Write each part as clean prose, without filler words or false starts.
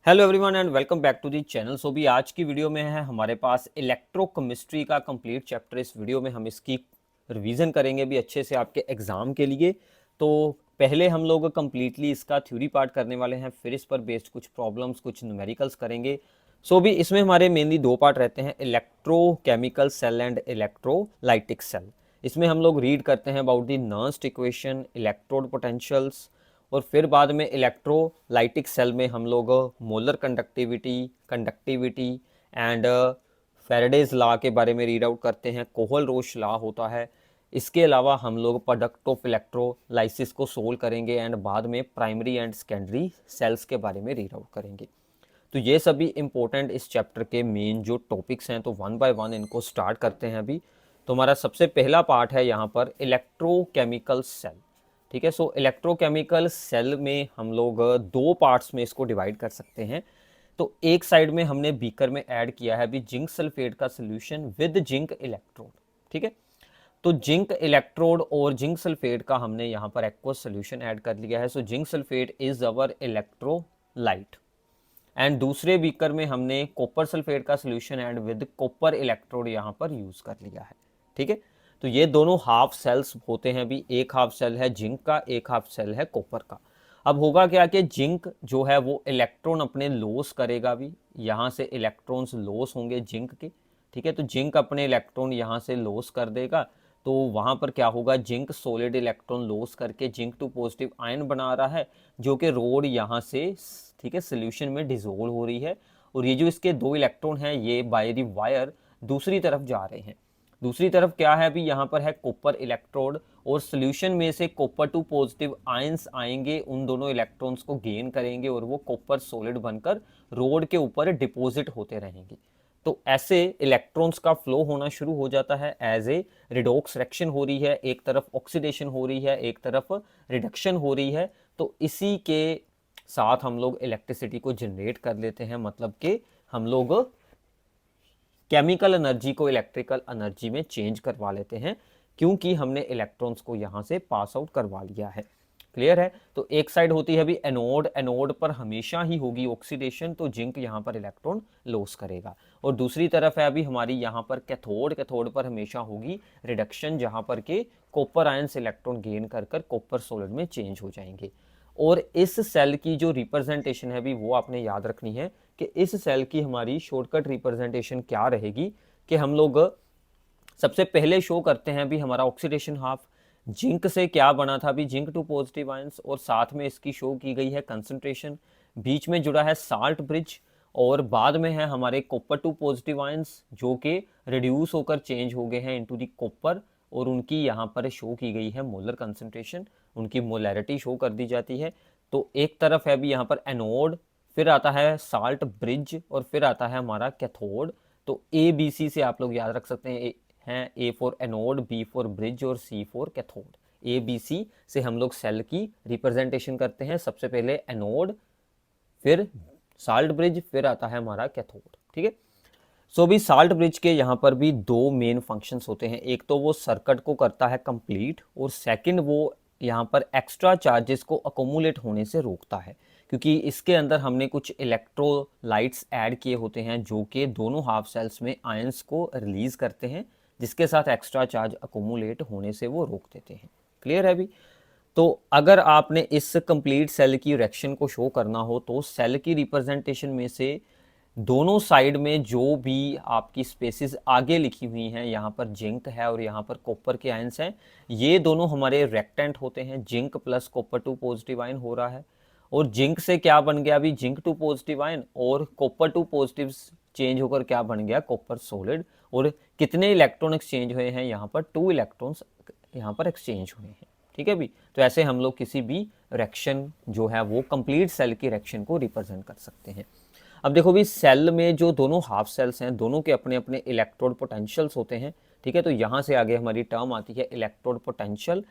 Hello everyone and welcome back to the channel. So भी आज की वीडियो में है हमारे पास इलेक्ट्रोकेमिस्ट्री का कंप्लीट चैप्टर। इस वीडियो में हम इसकी रिवीजन करेंगे भी अच्छे से आपके एग्जाम के लिए। तो पहले हम लोग कंप्लीटली इसका थ्योरी पार्ट करने वाले हैं, फिर इस पर बेस्ड कुछ प्रॉब्लम्स कुछ न्यूमेरिकल्स करेंगे। सो भी इसमें हमारे मेनली दो पार्ट रहते हैं, electrochemical cell and electrolytic cell. इसमें हम लोग रीड करते हैं about the Nernst equation, electrode potentials, और फिर बाद में इलेक्ट्रोलाइटिक सेल में हम लोग molar conductivity conductivity and Faraday's law के बारे में रीड आउट करते हैं। कोहल रोश लॉ होता है। इसके अलावा हम लोग प्रोडक्ट ऑफ इलेक्ट्रोलाइसिस को सोल्व करेंगे एंड बाद में प्राइमरी एंड सेकेंडरी सेल्स के बारे में रीड आउट करेंगे। तो ये सभी इंपॉर्टेंट इस चैप्टर के मेन जो टॉपिक्स हैं, तो वन बाय वन इनको स्टार्ट करते हैं अभी। तो हमारा सबसे पहला पार्ट है यहाँ पर इलेक्ट्रोकेमिकल सेल। ठीक है, सो इलेक्ट्रोकेमिकल सेल में हम लोग दो पार्ट्स में इसको डिवाइड कर सकते हैं। तो एक साइड में हमने बीकर में ऐड किया है अभी जिंक सल्फेट का सोल्यूशन विद जिंक इलेक्ट्रोड। ठीक है, तो जिंक इलेक्ट्रोड और जिंक सल्फेट का हमने यहाँ पर एक्वस सोल्यूशन ऐड कर लिया है। So zinc sulphate is our electrolyte and दूसरे बीकर में हमने कॉपर सल्फेट का solution add with copper electrode यहाँ पर यूज कर लिया है। ठीक है, तो ये दोनों हाफ सेल्स होते हैं भी, एक हाफ सेल है जिंक का, एक हाफ सेल है कॉपर का। अब होगा क्या कि जिंक जो है वो इलेक्ट्रॉन अपने लॉस करेगा भी, यहाँ से इलेक्ट्रॉन्स लॉस होंगे जिंक के। ठीक है, तो जिंक अपने इलेक्ट्रॉन यहाँ से लॉस कर देगा, तो वहाँ पर क्या होगा, जिंक सॉलिड इलेक्ट्रॉन लॉस करके जिंक टू पॉजिटिव आयन बना रहा है, जो कि रोड यहाँ से ठीक है सोल्यूशन में डिसोल्व हो रही है। और ये जो इसके दो इलेक्ट्रॉन हैं ये बाय द वायर दूसरी तरफ जा रहे हैं। दूसरी तरफ क्या है अभी, यहाँ पर है कॉपर इलेक्ट्रोड और सोल्यूशन में से कॉपर टू पॉजिटिव आयंस आएंगे, उन दोनों इलेक्ट्रॉन्स को गेन करेंगे और वो कॉपर सॉलिड बनकर रोड के ऊपर डिपॉजिट होते रहेंगे। तो ऐसे इलेक्ट्रॉन्स का फ्लो होना शुरू हो जाता है, एज ए रिडॉक्स रिएक्शन हो रही है, एक तरफ ऑक्सीडेशन हो रही है, एक तरफ रिडक्शन हो रही है। तो इसी के साथ हम लोग इलेक्ट्रिसिटी को जनरेट कर लेते हैं, मतलब कि हम लोग केमिकल एनर्जी को इलेक्ट्रिकल एनर्जी में चेंज करवा लेते हैं, क्योंकि हमने इलेक्ट्रॉन्स को यहाँ से पास आउट करवा लिया है। क्लियर है? तो एक साइड होती है अभी एनोड, एनोड पर हमेशा ही होगी ऑक्सीडेशन, तो जिंक यहाँ पर इलेक्ट्रॉन लॉस करेगा। और दूसरी तरफ है अभी हमारी यहाँ पर कैथोड, कैथोड पर हमेशा होगी रिडक्शन, जहाँ पर के कॉपर आयंस इलेक्ट्रॉन गेन कर कर कॉपर सॉलिड में चेंज हो जाएंगे। और इस सेल की जो रिप्रेजेंटेशन है भी वो आपने याद रखनी है कि इस सेल की हमारी शॉर्टकट रिप्रेजेंटेशन क्या रहेगी, कि हम लोग सबसे पहले शो करते हैं भी हमारा ऑक्सीडेशन हाफ, जिंक से क्या बना था भी जिंक टू पॉजिटिव आयंस, और साथ में इसकी शो की गई है कंसंट्रेशन, बीच में जुड़ा है साल्ट ब्रिज, और बाद में है हमारे कॉपर टू पॉजिटिव आयंस जो कि रिड्यूस होकर चेंज हो गए हैं इनटू दी कॉपर, और उनकी यहाँ पर शो की गई है मोलर कंसंट्रेशन, उनकी मोलैरिटी शो कर दी जाती है। तो एक तरफ है भी यहाँ पर एनोड, फिर आता है साल्ट ब्रिज, और फिर आता है हमारा कैथोड। तो ए बी सी से आप लोग याद रख सकते हैं, A for anode, B for bridge और C for cathode. A B C से हम लोग सेल की रिप्रेजेंटेशन करते हैं, सबसे पहले एनोड, फिर साल्ट ब्रिज, फिर आता है हमारा कैथोड। ठीक है, सो भी साल्ट ब्रिज के यहाँ पर भी दो मेन फंक्शंस होते हैं, एक तो वो सर्किट को करता है कंप्लीट, और सेकंड वो यहाँ पर एक्स्ट्रा चार्जेस को अकोमुलेट होने से रोकता है, क्योंकि इसके अंदर हमने कुछ इलेक्ट्रोलाइट्स ऐड किए होते हैं जो कि दोनों हाफ सेल्स में आयंस को रिलीज करते हैं, जिसके साथ एक्स्ट्रा चार्ज अकोमुलेट होने से वो रोक देते हैं। क्लियर है अभी? तो अगर आपने इस कंप्लीट सेल की रिएक्शन को शो करना हो तो सेल की रिप्रेजेंटेशन में से दोनों साइड में जो भी आपकी स्पेसिस आगे लिखी हुई हैं, यहाँ पर जिंक है और यहाँ पर कॉपर के आयंस हैं, ये दोनों हमारे रेक्टेंट होते हैं। Zinc plus copper two positive ion हो रहा है, और जिंक से क्या बन गया अभी, जिंक टू पॉजिटिव आयन, और कॉपर टू पॉजिटिव चेंज होकर क्या बन गया, कॉपर सॉलिड। और कितने इलेक्ट्रॉन एक्सचेंज हुए हैं, यहाँ पर 2 इलेक्ट्रॉन्स यहाँ पर एक्सचेंज हुए हैं। ठीक है भी? तो ऐसे हम लोग किसी भी रिएक्शन जो है वो कंप्लीट सेल की रिएक्शन को रिप्रेजेंट कर सकते हैं। अब देखो भी, सेल में जो दोनों हाफ सेल्स हैं, दोनों के अपने अपने इलेक्ट्रोड पोटेंशियल्स होते हैं। ठीक है, तो यहाँ से आगे हमारी टर्म आती है इलेक्ट्रोड पोटेंशियल।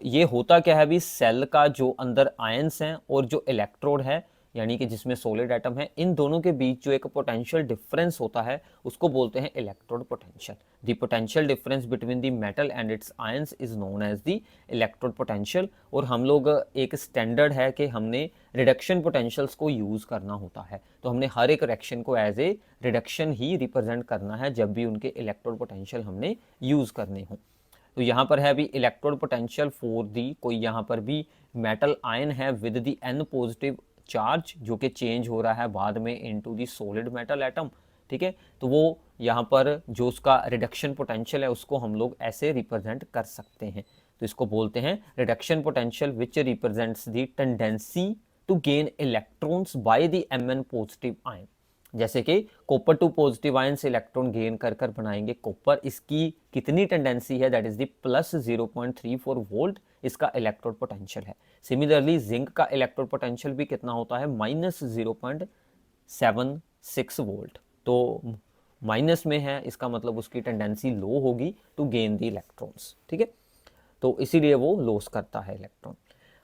ये होता क्या है भी, सेल का जो अंदर आयंस हैं और जो इलेक्ट्रोड है, यानी कि जिसमें सॉलिड एटम है, इन दोनों के बीच जो एक पोटेंशियल डिफरेंस होता है उसको बोलते हैं electrode potential. The potential difference between the metal and its ions is known as the electrode potential. और हम लोग एक स्टैंडर्ड है कि हमने रिडक्शन पोटेंशियल्स को यूज़ करना होता है, तो हमने हर एक रिएक्शन को एज ए रिडक्शन ही रिप्रेजेंट करना है जब भी उनके इलेक्ट्रोड पोटेंशियल हमने यूज़ करने हों। तो यहाँ पर है अभी इलेक्ट्रोड पोटेंशियल फॉर दी, कोई यहाँ पर भी मेटल आयन है with the n positive charge जो कि चेंज हो रहा है बाद में into the solid metal atom, ठीक है। तो वो यहाँ पर जो उसका रिडक्शन पोटेंशियल है उसको हम लोग ऐसे रिप्रेजेंट कर सकते हैं। तो इसको बोलते हैं reduction potential which represents the tendency to gain electrons by the Mn positive ion. जैसे कि कॉपर 2 पॉजिटिव आयन से इलेक्ट्रॉन गेन कर कर बनाएंगे कॉपर, इसकी कितनी टेंडेंसी है, that is the plus 0.34 volt इसका इलेक्ट्रोड पोटेंशियल है। सिमिलरली जिंक का इलेक्ट्रोड पोटेंशियल भी कितना होता है, माइनस 0.76 वोल्ट। तो माइनस में है, इसका मतलब उसकी टेंडेंसी लो होगी टू गेन द इलेक्ट्रॉन्स, ठीक है। तो इसीलिए वो लॉस करता है इलेक्ट्रॉन।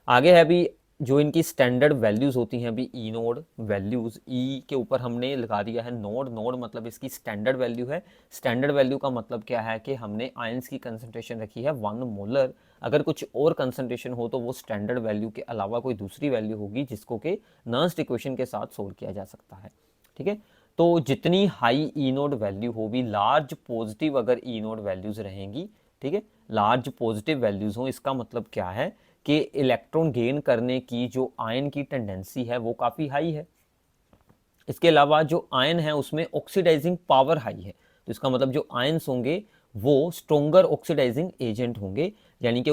आगे है अभी जो इनकी स्टैंडर्ड वैल्यूज होती हैं, अभी ई नोड वैल्यूज, ई के ऊपर हमने लगा दिया है नोड, नोड मतलब इसकी स्टैंडर्ड वैल्यू है। स्टैंडर्ड वैल्यू का मतलब क्या है कि हमने आयंस की कंसंट्रेशन रखी है 1 मोलर, अगर कुछ और कंसंट्रेशन हो तो वो स्टैंडर्ड वैल्यू के अलावा कोई दूसरी वैल्यू होगी जिसको कि नर्स्ट इक्वेशन के साथ सोल्व किया जा सकता है, ठीक है। तो जितनी हाई ई नोड वैल्यू होगी, लार्ज पॉजिटिव अगर ई नोड वैल्यूज रहेंगी, ठीक है, लार्ज पॉजिटिव वैल्यूज हो, इसका मतलब क्या है कि इलेक्ट्रॉन गेन करने की जो आयन की टेंडेंसी है वो काफ़ी हाई है। इसके अलावा जो आयन है उसमें ऑक्सीडाइजिंग पावर हाई है, तो इसका मतलब जो आयन्स होंगे वो स्ट्रोंगर ऑक्सीडाइजिंग एजेंट होंगे, यानी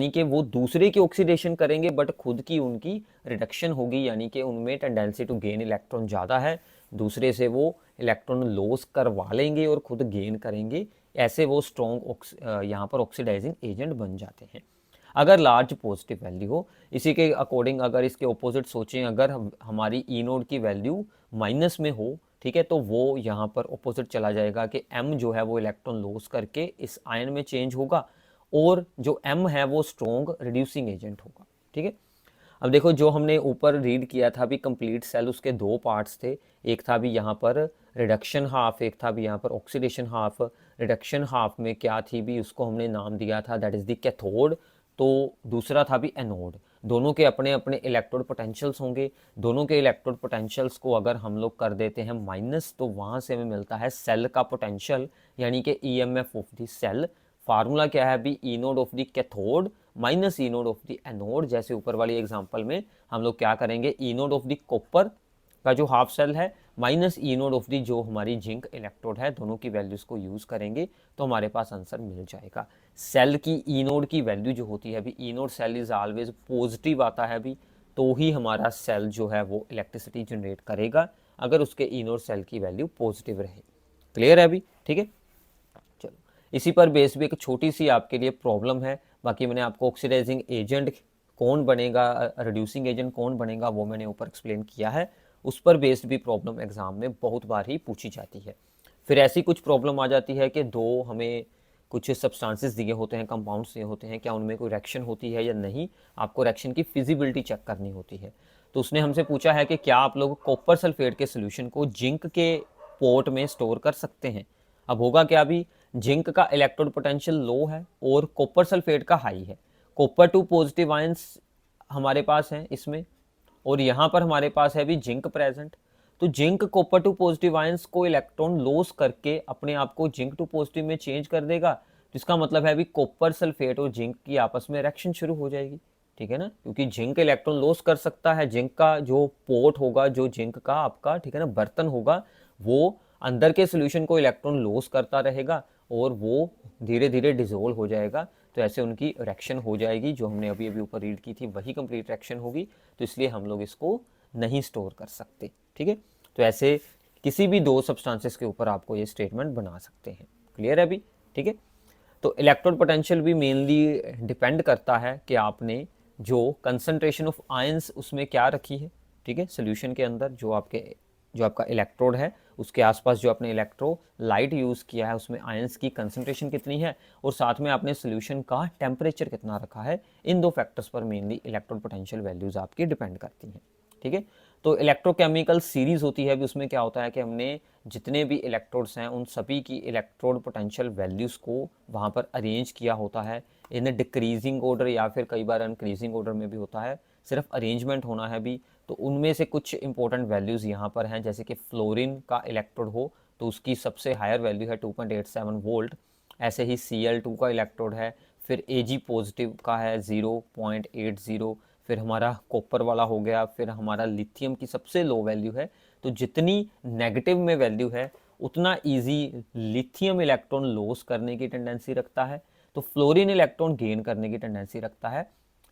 कि वो दूसरे की ऑक्सीडेशन करेंगे बट खुद की उनकी रिडक्शन होगी, यानी कि उनमें टेंडेंसी टू गेन इलेक्ट्रॉन ज़्यादा है, दूसरे से वो इलेक्ट्रॉन लॉस करवा लेंगे और खुद गेन करेंगे, ऐसे वो स्ट्रॉन्ग यहाँ पर ऑक्सीडाइजिंग एजेंट बन जाते हैं अगर लार्ज पॉजिटिव वैल्यू हो। इसी के अकॉर्डिंग अगर इसके ऑपोजिट सोचें, अगर हमारी ई नोड की वैल्यू माइनस में हो, ठीक है, तो वो यहाँ पर ऑपोजिट चला जाएगा कि एम जो है वो इलेक्ट्रॉन लॉस करके इस आयन में चेंज होगा और जो एम है वो स्ट्रॉन्ग रिड्यूसिंग एजेंट होगा, ठीक है। अब देखो जो हमने ऊपर रीड किया था अभी कंप्लीट सेल, उसके दो पार्ट्स थे, एक था भी यहाँ पर रिडक्शन हाफ, एक था भी यहाँ पर ऑक्सीडेशन हाफ। रिडक्शन हाफ में क्या थी भी, उसको हमने नाम दिया था दैट इज द कैथोड, तो दूसरा था भी एनोड। दोनों के अपने अपने इलेक्ट्रोड पोटेंशियल्स होंगे, दोनों के इलेक्ट्रोड पोटेंशियल्स को अगर हम लोग कर देते हैं माइनस, तो वहाँ से हमें मिलता है सेल का पोटेंशियल, यानी कि EMF of the cell. Formula क्या है अभी, E naught of the cathode minus E naught of the anode. जैसे ऊपर वाली एग्जांपल में हम लोग क्या करेंगे, E naught of the copper का जो हाफ सेल है minus E naught of the जो हमारी जिंक इलेक्ट्रोड है, दोनों की वैल्यूज़ को यूज़ करेंगे तो हमारे पास आंसर मिल जाएगा। सेल की ई नोड की वैल्यू जो होती है अभी, E naught cell is always positive आता है अभी, तो ही हमारा सेल जो है वो इलेक्ट्रिसिटी जनरेट करेगा अगर उसके ई नोड सेल की वैल्यू पॉजिटिव रहे। क्लियर है अभी, ठीक है। चलो इसी पर बेस भी एक छोटी सी आपके लिए प्रॉब्लम है, बाकी मैंने आपको ऑक्सीडाइजिंग एजेंट कौन बनेगा, रिड्यूसिंग एजेंट कौन बनेगा, वो मैंने ऊपर एक्सप्लेन किया है। उस पर बेस्ड भी प्रॉब्लम एग्जाम में बहुत बार ही पूछी जाती है। फिर ऐसी कुछ प्रॉब्लम आ जाती है कि दो हमें कुछ सब्सटेंसेस दिए होते हैं, कंपाउंड्स दिए होते हैं, क्या उनमें कोई रिएक्शन होती है या नहीं, आपको रिएक्शन की फिजिबिलिटी चेक करनी होती है। तो उसने हमसे पूछा है कि क्या आप लोग कॉपर सल्फेट के सोल्यूशन को जिंक के पोर्ट में स्टोर कर सकते हैं। अब होगा क्या, अभी जिंक का इलेक्ट्रोड पोटेंशियल लो है और कॉपर सल्फेट का हाई है। कॉपर 2 पॉजिटिव आयंस हमारे पास हैं इसमें, और यहाँ पर हमारे पास है भी जिंक प्रेजेंट। तो जिंक कॉपर 2 पॉजिटिव आयंस को इलेक्ट्रॉन लॉस करके अपने आप को जिंक 2 पॉजिटिव में चेंज कर देगा, तो इसका मतलब है भी कॉपर सल्फेट और जिंक की आपस में रिएक्शन शुरू हो जाएगी, ठीक है ना, क्योंकि जिंक इलेक्ट्रॉन लॉस कर सकता है, जिंक का जो पोर्ट होगा, जो जिंक का आपका, ठीक है ना, बर्तन होगा, वो अंदर के सोल्यूशन को इलेक्ट्रॉन लॉस करता रहेगा और वो धीरे धीरे डिसोल्व हो जाएगा। तो ऐसे उनकी रिएक्शन हो जाएगी, जो हमने अभी अभी ऊपर रीड की थी वही कंप्लीट रिएक्शन होगी, तो इसलिए हम लोग इसको नहीं स्टोर कर सकते, ठीक है। तो ऐसे किसी भी दो सब्सटेंसेस के ऊपर आपको ये स्टेटमेंट बना सकते हैं। क्लियर है अभी, ठीक है। तो इलेक्ट्रोड पोटेंशियल भी मेनली डिपेंड करता है कि आपने जो कंसंट्रेशन ऑफ आयंस उसमें क्या रखी है, ठीक है, सोल्यूशन के अंदर जो आपका इलेक्ट्रोड है उसके आसपास जो आपने इलेक्ट्रोलाइट यूज़ किया है उसमें आयंस की कंसंट्रेशन कितनी है, और साथ में आपने सोल्यूशन का टेम्परेचर कितना रखा है। इन दो फैक्टर्स पर मेनली इलेक्ट्रोड पोटेंशियल वैल्यूज़ आपकी डिपेंड करती हैं, ठीक है। तो इलेक्ट्रोकेमिकल सीरीज होती है अभी, उसमें क्या होता है कि हमने जितने भी इलेक्ट्रोड्स हैं उन सभी की इलेक्ट्रोड पोटेंशियल वैल्यूज़ को वहाँ पर अरेंज किया होता है इन डिक्रीजिंग ऑर्डर या फिर कई बार इंक्रीजिंग ऑर्डर में भी होता है, सिर्फ अरेंजमेंट होना है भी। तो उनमें से कुछ इंपॉर्टेंट वैल्यूज़ यहाँ पर हैं, जैसे कि फ्लोरीन का इलेक्ट्रोड हो तो उसकी सबसे हायर वैल्यू है 2.87 वोल्ट। ऐसे ही Cl2 का इलेक्ट्रोड है, फिर Ag पॉजिटिव का है 0.80, फिर हमारा कॉपर वाला हो गया, फिर हमारा लिथियम की सबसे लो वैल्यू है। तो जितनी नेगेटिव में वैल्यू है उतना इजी लिथियम इलेक्ट्रॉन लॉस करने की टेंडेंसी रखता है, तो फ्लोरीन इलेक्ट्रॉन गेन करने की टेंडेंसी रखता है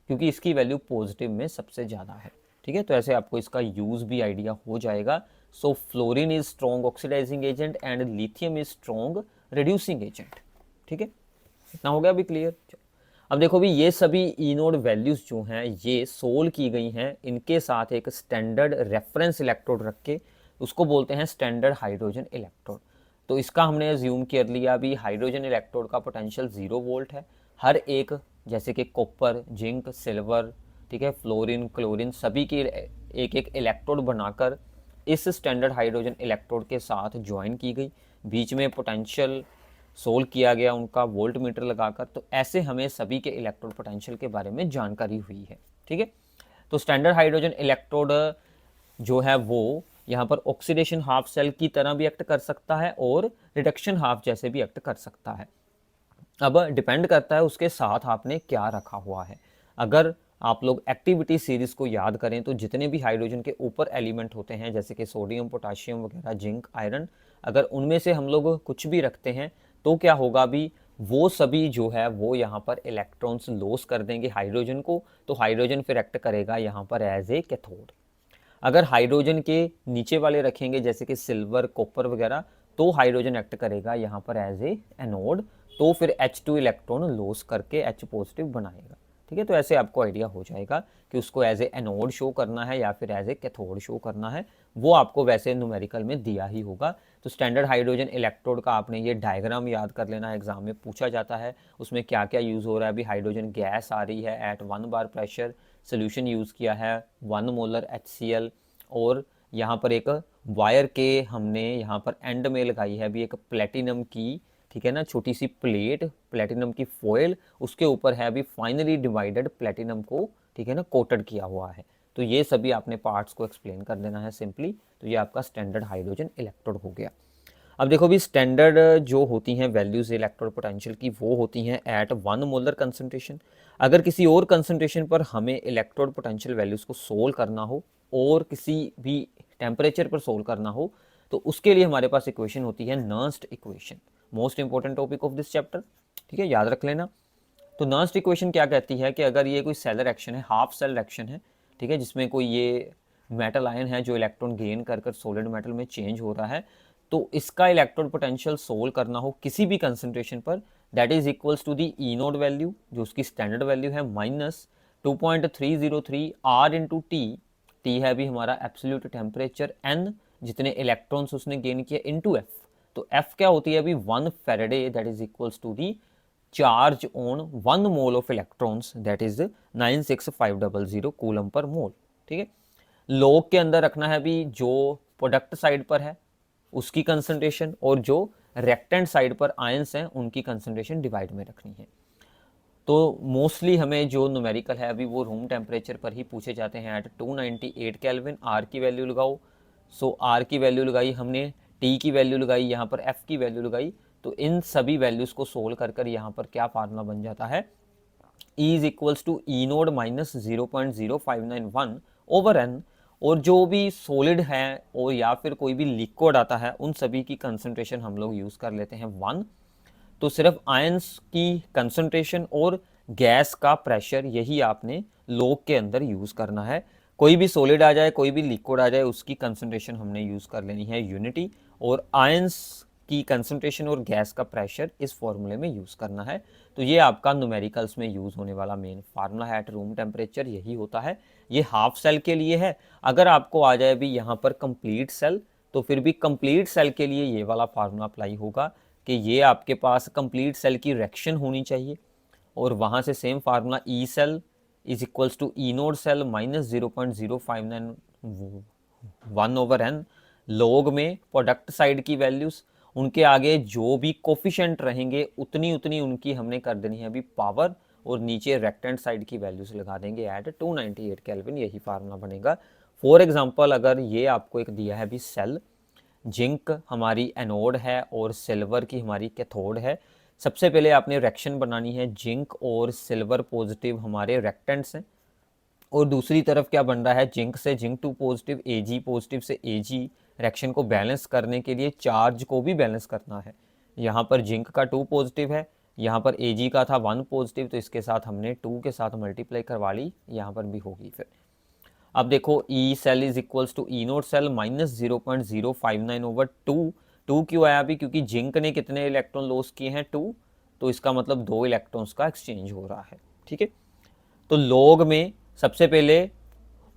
क्योंकि इसकी वैल्यू पॉजिटिव में सबसे ज़्यादा है। ठीक है, तो ऐसे आपको इसका यूज़ भी आइडिया हो जाएगा। So fluorine is strong oxidising agent and lithium is strong reducing agent. ठीक है, इतना हो गया अभी क्लियर। अब देखो भी ये सभी इनोड वैल्यूज़ जो हैं ये सोल्व की गई हैं, इनके साथ एक स्टैंडर्ड रेफरेंस इलेक्ट्रोड रख के, उसको बोलते हैं स्टैंडर्ड हाइड्रोजन इलेक्ट्रोड। तो इसका हमने अज्यूम कर लिया अभी हाइड्रोजन इलेक्ट्रोड का पोटेंशियल 0 वोल्ट है। हर एक जैसे कि कॉपर, जिंक, सिल्वर, ठीक है, फ्लोरीन, क्लोरीन, सभी की एक एक इलेक्ट्रोड बनाकर इस स्टैंडर्ड हाइड्रोजन इलेक्ट्रोड के साथ ज्वाइन की गई, बीच में पोटेंशियल सोल्व किया गया उनका वोल्ट मीटर लगाकर। तो ऐसे हमें सभी के इलेक्ट्रोड पोटेंशियल के बारे में जानकारी हुई है। ठीक है, तो स्टैंडर्ड हाइड्रोजन इलेक्ट्रोड जो है वो यहाँ पर ऑक्सीडेशन हाफ सेल की तरह भी एक्ट कर सकता है और रिडक्शन हाफ जैसे भी एक्ट कर सकता है। अब डिपेंड करता है उसके साथ आपने क्या रखा हुआ है। अगर आप लोग एक्टिविटी सीरीज को याद करें तो जितने भी हाइड्रोजन के ऊपर एलिमेंट होते हैं जैसे कि सोडियम, पोटाशियम वगैरह, जिंक, आयरन, अगर उनमें से हम लोग कुछ भी रखते हैं तो क्या होगा भी, वो सभी जो है वो यहाँ पर इलेक्ट्रॉन्स लॉस कर देंगे हाइड्रोजन को, तो हाइड्रोजन फिर एक्ट करेगा यहाँ पर एज ए कैथोड। अगर हाइड्रोजन के नीचे वाले रखेंगे जैसे कि सिल्वर, कॉपर वगैरह, तो हाइड्रोजन एक्ट करेगा यहाँ पर एज ए एनोड, तो फिर H2 इलेक्ट्रॉन लॉस करके H पॉजिटिव बनाएगा। ठीक है, तो ऐसे आपको आइडिया हो जाएगा कि उसको एज ए एनोड शो करना है या फिर एज ए कैथोड शो करना है, वो आपको वैसे न्यूमेरिकल में दिया ही होगा। तो स्टैंडर्ड हाइड्रोजन इलेक्ट्रोड का आपने ये डायग्राम याद कर लेना, एग्जाम में पूछा जाता है उसमें क्या क्या यूज़ हो रहा है। अभी हाइड्रोजन गैस आ रही है एट 1 बार प्रेशर, सोल्यूशन यूज़ किया है 1 मोलर HCl, और यहाँ पर एक वायर के हमने यहाँ पर एंड में लगाई है अभी एक प्लेटिनम की, ठीक है ना, छोटी सी प्लेट, प्लेटिनम की फॉयल, उसके ऊपर है अभी फाइनली डिवाइडेड प्लेटिनम को, ठीक है ना, कोटेड किया हुआ है। तो ये सभी आपने पार्ट्स को एक्सप्लेन कर देना है सिंपली। तो ये आपका स्टैंडर्ड हाइड्रोजन इलेक्ट्रोड हो गया। अब देखो भी स्टैंडर्ड जो होती हैं वैल्यूज़ इलेक्ट्रोड पोटेंशियल की, वो होती हैं एट 1 मोलर कंसंट्रेशन। अगर किसी और कंसंट्रेशन पर हमें इलेक्ट्रोड पोटेंशियल वैल्यूज़ को सोल्व करना हो और किसी भी टेम्परेचर पर सोल्व करना हो, तो उसके लिए हमारे पास इक्वेशन होती है Nernst equation, most important topic of this chapter. ठीक है, याद रख लेना। तो नर्स्ट इक्वेशन क्या कहती है कि अगर ये कोई सेल रिएक्शन है, हाफ सेल रिएक्शन है, ठीक है, जिसमें कोई ये मेटल आयन है जो इलेक्ट्रॉन गेन कर कर सॉलिड मेटल में चेंज हो रहा है, तो इसका इलेक्ट्रॉन पोटेंशियल सोल्व करना हो किसी भी कंसंट्रेशन पर, that is equals to the E naught value जो उसकी स्टैंडर्ड वैल्यू है minus 2.303 R into T, T है भी हमारा एब्सोल्यूट टेम्परेचर, एन जितने इलेक्ट्रॉन्स उसने गेन किए, इंटू एफ। तो एफ क्या होती है अभी 1 Faraday, that is equals to the charge on 1 mole of electrons, that is 96500 coulomb per mole. ठीक है, लॉग के अंदर रखना है भी जो प्रोडक्ट साइड पर है उसकी कंसंट्रेशन, और जो रेक्टेंट साइड पर आयंस हैं उनकी कंसंट्रेशन डिवाइड में रखनी है। तो मोस्टली हमें जो न्यूमेरिकल है अभी वो रूम टेम्परेचर पर ही पूछे जाते हैं एट 298 केल्विन। आर की वैल्यू लगाओ, सो आर की वैल्यू लगाई हमने, टी की वैल्यू लगाई, यहाँ पर एफ की वैल्यू लगाई, तो इन सभी वैल्यूज़ को सोल्व कर कर यहाँ पर क्या फार्मूला बन जाता है, E is equals to E naught minus 0.0591 over n. और जो भी सॉलिड है और या फिर कोई भी लिक्विड आता है उन सभी की कंसंट्रेशन हम लोग यूज़ कर लेते हैं 1। तो सिर्फ आयंस की कंसंट्रेशन और गैस का प्रेशर यही आपने लॉग के अंदर यूज़ करना है। कोई भी सॉलिड आ जाए, कोई भी लिक्विड आ जाए, उसकी कंसंट्रेशन हमने यूज़ कर लेनी है यूनिटी, और आयंस की कंसंट्रेशन और गैस का प्रेशर इस फॉर्मूले में यूज़ करना है। तो ये आपका न्यूमेरिकल्स में यूज़ होने वाला मेन फार्मूला है एट रूम टेम्परेचर, यही होता है। ये हाफ सेल के लिए है। अगर आपको आ जाए भी यहाँ पर कंप्लीट सेल, तो फिर भी कंप्लीट सेल के लिए ये वाला फार्मूला अप्लाई होगा कि ये आपके पास कंप्लीट सेल की रिएक्शन होनी चाहिए, और वहाँ से same formula E cell is equals to E naught cell minus 0.059 1/n, log में प्रोडक्ट साइड की वैल्यूज, उनके आगे जो भी कोफिशिएंट रहेंगे उतनी उतनी उनकी हमने कर देनी है अभी पावर, और नीचे रेक्टेंट साइड की वैल्यूज लगा देंगे एट 298 केल्विन, यही फार्मूला बनेगा। फॉर एग्जांपल अगर ये आपको एक दिया है अभी सेल, जिंक हमारी एनोड है और सिल्वर की हमारी कैथोड है। सबसे पहले आपने रिएक्शन बनानी है, जिंक और सिल्वर पॉजिटिव हमारे रेक्टेंट्स हैं, और दूसरी तरफ क्या बन रहा है, जिंक से जिंक 2 पॉजिटिव, एजी पॉजिटिव से एजी। रिएक्शन को बैलेंस करने के लिए चार्ज को भी बैलेंस करना है। यहाँ पर जिंक का 2 पॉजिटिव है, यहाँ पर एजी का था 1 पॉजिटिव, तो इसके साथ हमने 2 के साथ मल्टीप्लाई करवा ली, यहाँ पर भी होगी फिर। अब देखो E cell is equals to E naught cell minus 0.059/2। 2 क्यों आया अभी, क्योंकि जिंक ने कितने इलेक्ट्रॉन लॉस किए हैं 2, तो इसका मतलब 2 इलेक्ट्रॉन्स का एक्सचेंज हो रहा है। ठीक है, तो लॉग में सबसे पहले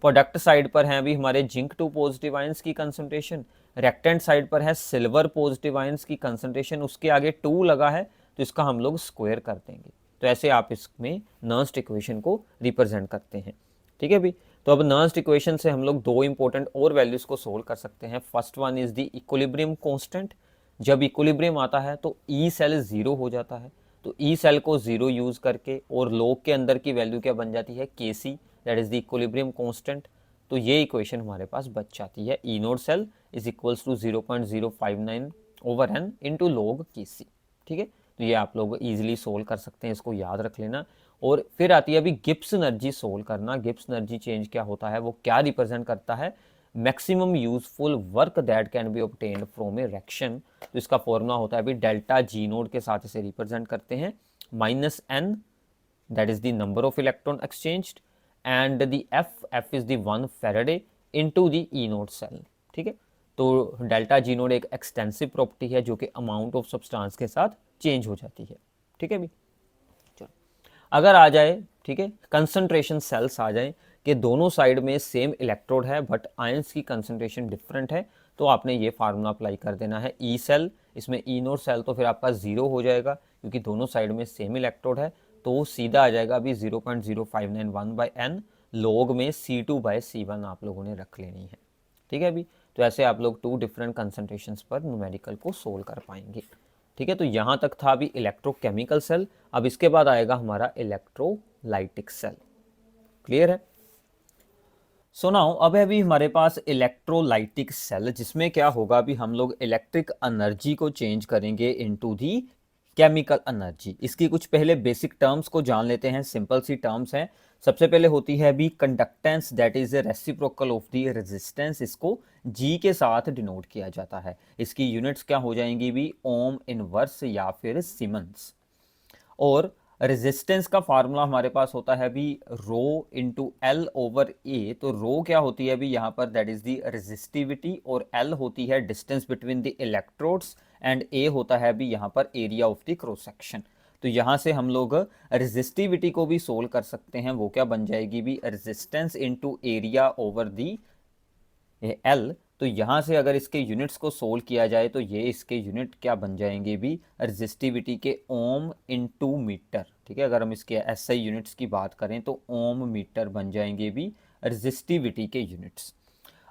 प्रोडक्ट साइड पर है अभी हमारे जिंक 2 पॉजिटिव आयंस की कंसंट्रेशन, रेक्टेंट साइड पर है सिल्वर पॉजिटिव आयंस की कंसंट्रेशन, उसके आगे 2 लगा है, तो इसका हम लोग स्क्वायर कर देंगे। तो ऐसे आप इसमें नर्स्ट इक्वेशन को रिप्रेजेंट करते हैं। ठीक है भी, तो अब नर्स्ट इक्वेशन से हम लोग 2 इंपॉर्टेंट और वैल्यूज को सोल्व कर सकते हैं। First one is the equilibrium constant. जब इक्विलिब्रियम आता है तो ई सेल 0 हो जाता है, तो ई सेल को 0 यूज करके, और लॉग के अंदर की वैल्यू क्या बन जाती है, K C, that is the equilibrium constant. तो ये इक्वेशन हमारे पास बच जाती है, E naught cell is equals to 0.059/n into log K C. ठीक है, तो ये आप लोग इजीली सोल्व कर सकते हैं, इसको याद रख लेना। और फिर आती है अभी गिब्स एनर्जी सोल्व करना। गिब्स एनर्जी चेंज क्या होता है, वो क्या रिप्रेजेंट करता है, maximum useful work that can be obtained from A reaction. तो इसका फॉर्मूला होता है अभी डेल्टा जी नोड के साथ इसे रिप्रेजेंट करते हैं, minus n that is the number of electron exchanged, and the F is the 1 Faraday into the E naught cell. ठीक है, तो डेल्टा जी नोड एक एक्सटेंसिव प्रॉपर्टी है जो कि अमाउंट ऑफ सब्सटेंस के साथ चेंज हो जाती है। ठीक है भी, चलो अगर आ जाए, ठीक है, कंसंट्रेशन सेल्स आ जाए कि दोनों साइड में सेम इलेक्ट्रोड है बट आयंस की कंसंट्रेशन डिफरेंट है, तो आपने ये फार्मूला अप्लाई कर देना है, ई सेल, इसमें ई नोट सेल तो फिर आपका 0 हो जाएगा क्योंकि दोनों साइड में सेम इलेक्ट्रोड है, तो सीधा आ जाएगा अभी 0.0591/n, लॉग में C2/C1 आप लोगों ने रख लेनी है। ठीक है अभी, तो ऐसे आप लोग 2 डिफरेंट कंसंट्रेशंस पर न्यूमेरिकल को सोल्व कर पाएंगे। ठीक है, तो यहाँ तक था अभी इलेक्ट्रोकेमिकल सेल। अब इसके बाद आएगा हमारा इलेक्ट्रोलाइटिक सेल। क्लियर है? सो नाउ अब है अभी हमारे पास इलेक्ट्रोलाइटिक सेल, जिसमें क्या होगा, अभी हम लोग इलेक्ट्रिक एनर्जी को चेंज करेंगे इनटू दी केमिकल एनर्जी। इसकी कुछ पहले बेसिक टर्म्स को जान लेते हैं, सिंपल सी टर्म्स हैं। सबसे पहले होती है अभी conductance, that is reciprocal of the resistance, इसको जी के साथ डिनोट किया जाता है। इसकी यूनिट्स क्या हो जाएंगी भी, ओम इनवर्स या फिर सीमेंस। और रेजिस्टेंस का फार्मूला हमारे पास होता है अभी rho into L over A. तो रो क्या होती है अभी यहाँ पर, दैट इज दी रेजिस्टिविटी, और एल होती है distance between the electrodes, and A होता है अभी यहाँ पर area of the cross section. तो यहाँ से हम लोग रेजिस्टिविटी को भी सोल्व कर सकते हैं, वो क्या बन जाएगी भी, resistance into area over the L. तो यहाँ से अगर इसके यूनिट्स को सोल्व किया जाए तो ये इसके यूनिट क्या बन जाएंगे भी, रेजिस्टिविटी के ओम इनटू मीटर। ठीक है, अगर हम इसके एसआई यूनिट्स की बात करें तो ओम मीटर बन जाएंगे भी रेजिस्टिविटी के यूनिट्स।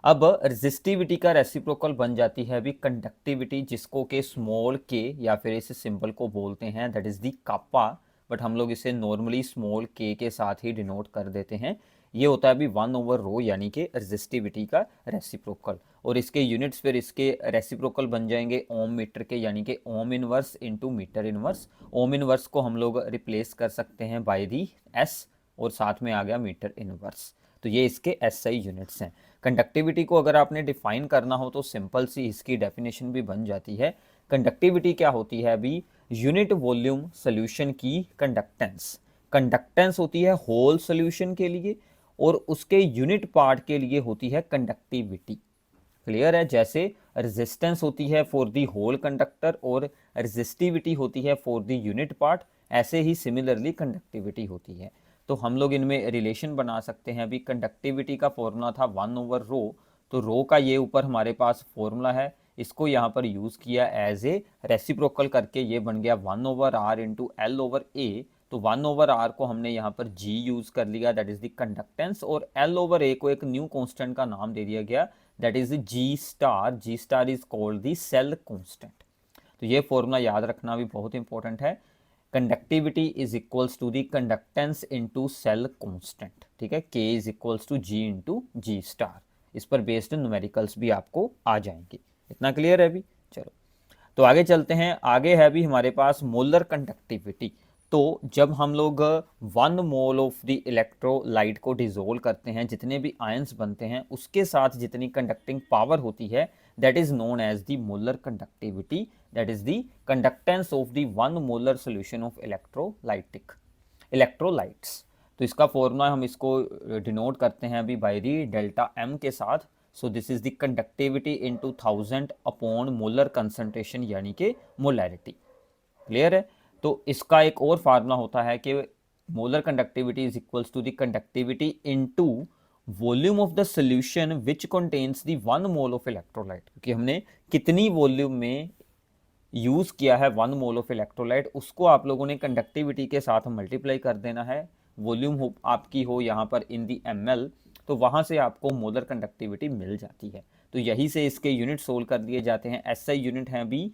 अब रेजिस्टिविटी का रेसिप्रोकल बन जाती है अभी कंडक्टिविटी, जिसको के स्मॉल के या फिर इस सिंबल को बोलते हैं, that is the kappa, but हम लोग इसे नॉर्मली स्मॉल के साथ ही डिनोट कर देते हैं। ये होता है अभी 1/रो, यानी कि रेजिस्टिविटी का रेसिप्रोकल, और इसके यूनिट्स फिर इसके रेसिप्रोकल बन जाएंगे ओम मीटर के, यानी कि ohm inverse into metre inverse. Ohm inverse को हम लोग रिप्लेस कर सकते हैं बाय दी एस, और साथ में आ गया मीटर इनवर्स। तो ये इसके एसआई यूनिट्स हैं। कंडक्टिविटी को अगर आपने डिफाइन करना हो तो सिंपल सी इसकी डेफिनेशन भी बन जाती है। कंडक्टिविटी क्या होती है अभी, यूनिट वॉल्यूम सॉल्यूशन की कंडक्टेंस। कंडक्टेंस होती है होल सॉल्यूशन के लिए, और उसके यूनिट पार्ट के लिए होती है कंडक्टिविटी। क्लियर है? जैसे रेजिस्टेंस होती है फॉर दी होल कंडक्टर और रेजिस्टिविटी होती है फॉर दी यूनिट पार्ट, ऐसे ही सिमिलरली कंडक्टिविटी होती है। तो हम लोग इनमें रिलेशन बना सकते हैं। अभी कंडक्टिविटी का फॉर्मूला था 1/रो, तो रो का ये ऊपर हमारे पास फॉर्मूला है, इसको यहाँ पर यूज़ किया एज ए रेसिप्रोकल करके, ये बन गया 1/r into L over A. तो 1/r को हमने यहाँ पर g यूज़ कर लिया, दैट इज द कंडक्टेंस, और l ओवर a को एक न्यू कांस्टेंट का नाम दे दिया गया, that is G star. G star is called the cell constant. तो ये फॉर्मूला याद रखना भी बहुत इंपॉर्टेंट है. Conductivity is equals to the conductance into cell constant. ठीक है, K is equals to G into G star. इस पर बेस्ड न्यूमेरिकल्स भी आपको आ जाएंगे. इतना क्लियर है अभी? चलो तो आगे चलते हैं. आगे है अभी हमारे पास मोलर कंडक्टिविटी. तो जब हम लोग 1 मोल ऑफ द इलेक्ट्रोलाइट को डिजोल्व करते हैं, जितने भी आयंस बनते हैं उसके साथ जितनी कंडक्टिंग पावर होती है, that is known as the molar conductivity. That is the conductance of the 1 molar solution of electrolytes. तो इसका फॉर्मूला हम इसको डिनोट करते हैं अभी बाय दी डेल्टा एम के साथ. सो this is the conductivity into 1000 upon molar concentration यानी कि मोलैरिटी. क्लियर है? तो इसका एक और फार्मूला होता है कि molar conductivity is equals to the conductivity into volume of the solution which contains the 1 mole of electrolyte. क्योंकि हमने कितनी वॉल्यूम में यूज किया है 1 मोल ऑफ इलेक्ट्रोलाइट, उसको आप लोगों ने कंडक्टिविटी के साथ मल्टीप्लाई कर देना है. वॉल्यूम हो आपकी हो यहाँ पर इन दी ml, तो वहाँ से आपको मोलर कंडक्टिविटी मिल जाती है. तो यही से इसके यूनिट सोल्व कर दिए जाते हैं. SI यूनिट है अभी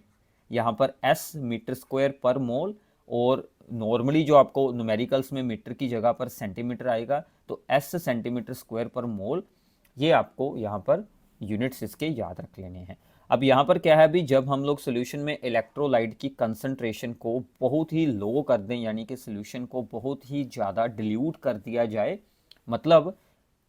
यहाँ पर S मीटर स्क्वायर पर मोल, और नॉर्मली जो आपको न्यूमेरिकल्स में मीटर की जगह पर सेंटीमीटर आएगा, तो S सेंटीमीटर स्क्वायर पर मोल. ये आपको यहाँ पर यूनिट्स इसके याद रख लेने हैं. अब यहाँ पर क्या है अभी, जब हम लोग सोल्यूशन में इलेक्ट्रोलाइट की कंसंट्रेशन को बहुत ही लो कर दें, यानी कि सोल्यूशन को बहुत ही ज़्यादा डिल्यूट कर दिया जाए, मतलब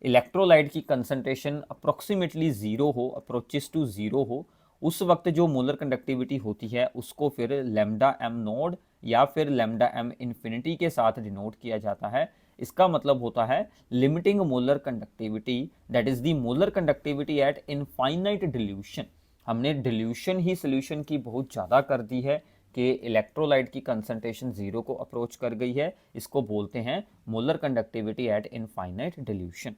इलेक्ट्रोलाइट की कंसंट्रेशन अप्रोक्सीमेटली ज़ीरो हो, अप्रोचेस टू ज़ीरो हो, उस वक्त जो मोलर कंडक्टिविटी होती है उसको फिर लैम्डा एम नोड या फिर लैम्डा एम इन्फिनिटी के साथ डिनोट किया जाता है. इसका मतलब होता है limiting molar conductivity, that is the molar conductivity at infinite dilution. हमने डिल्यूशन ही सोल्यूशन की बहुत ज़्यादा कर दी है कि इलेक्ट्रोलाइट की कंसंट्रेशन ज़ीरो को अप्रोच कर गई है. इसको बोलते हैं molar conductivity at infinite dilution.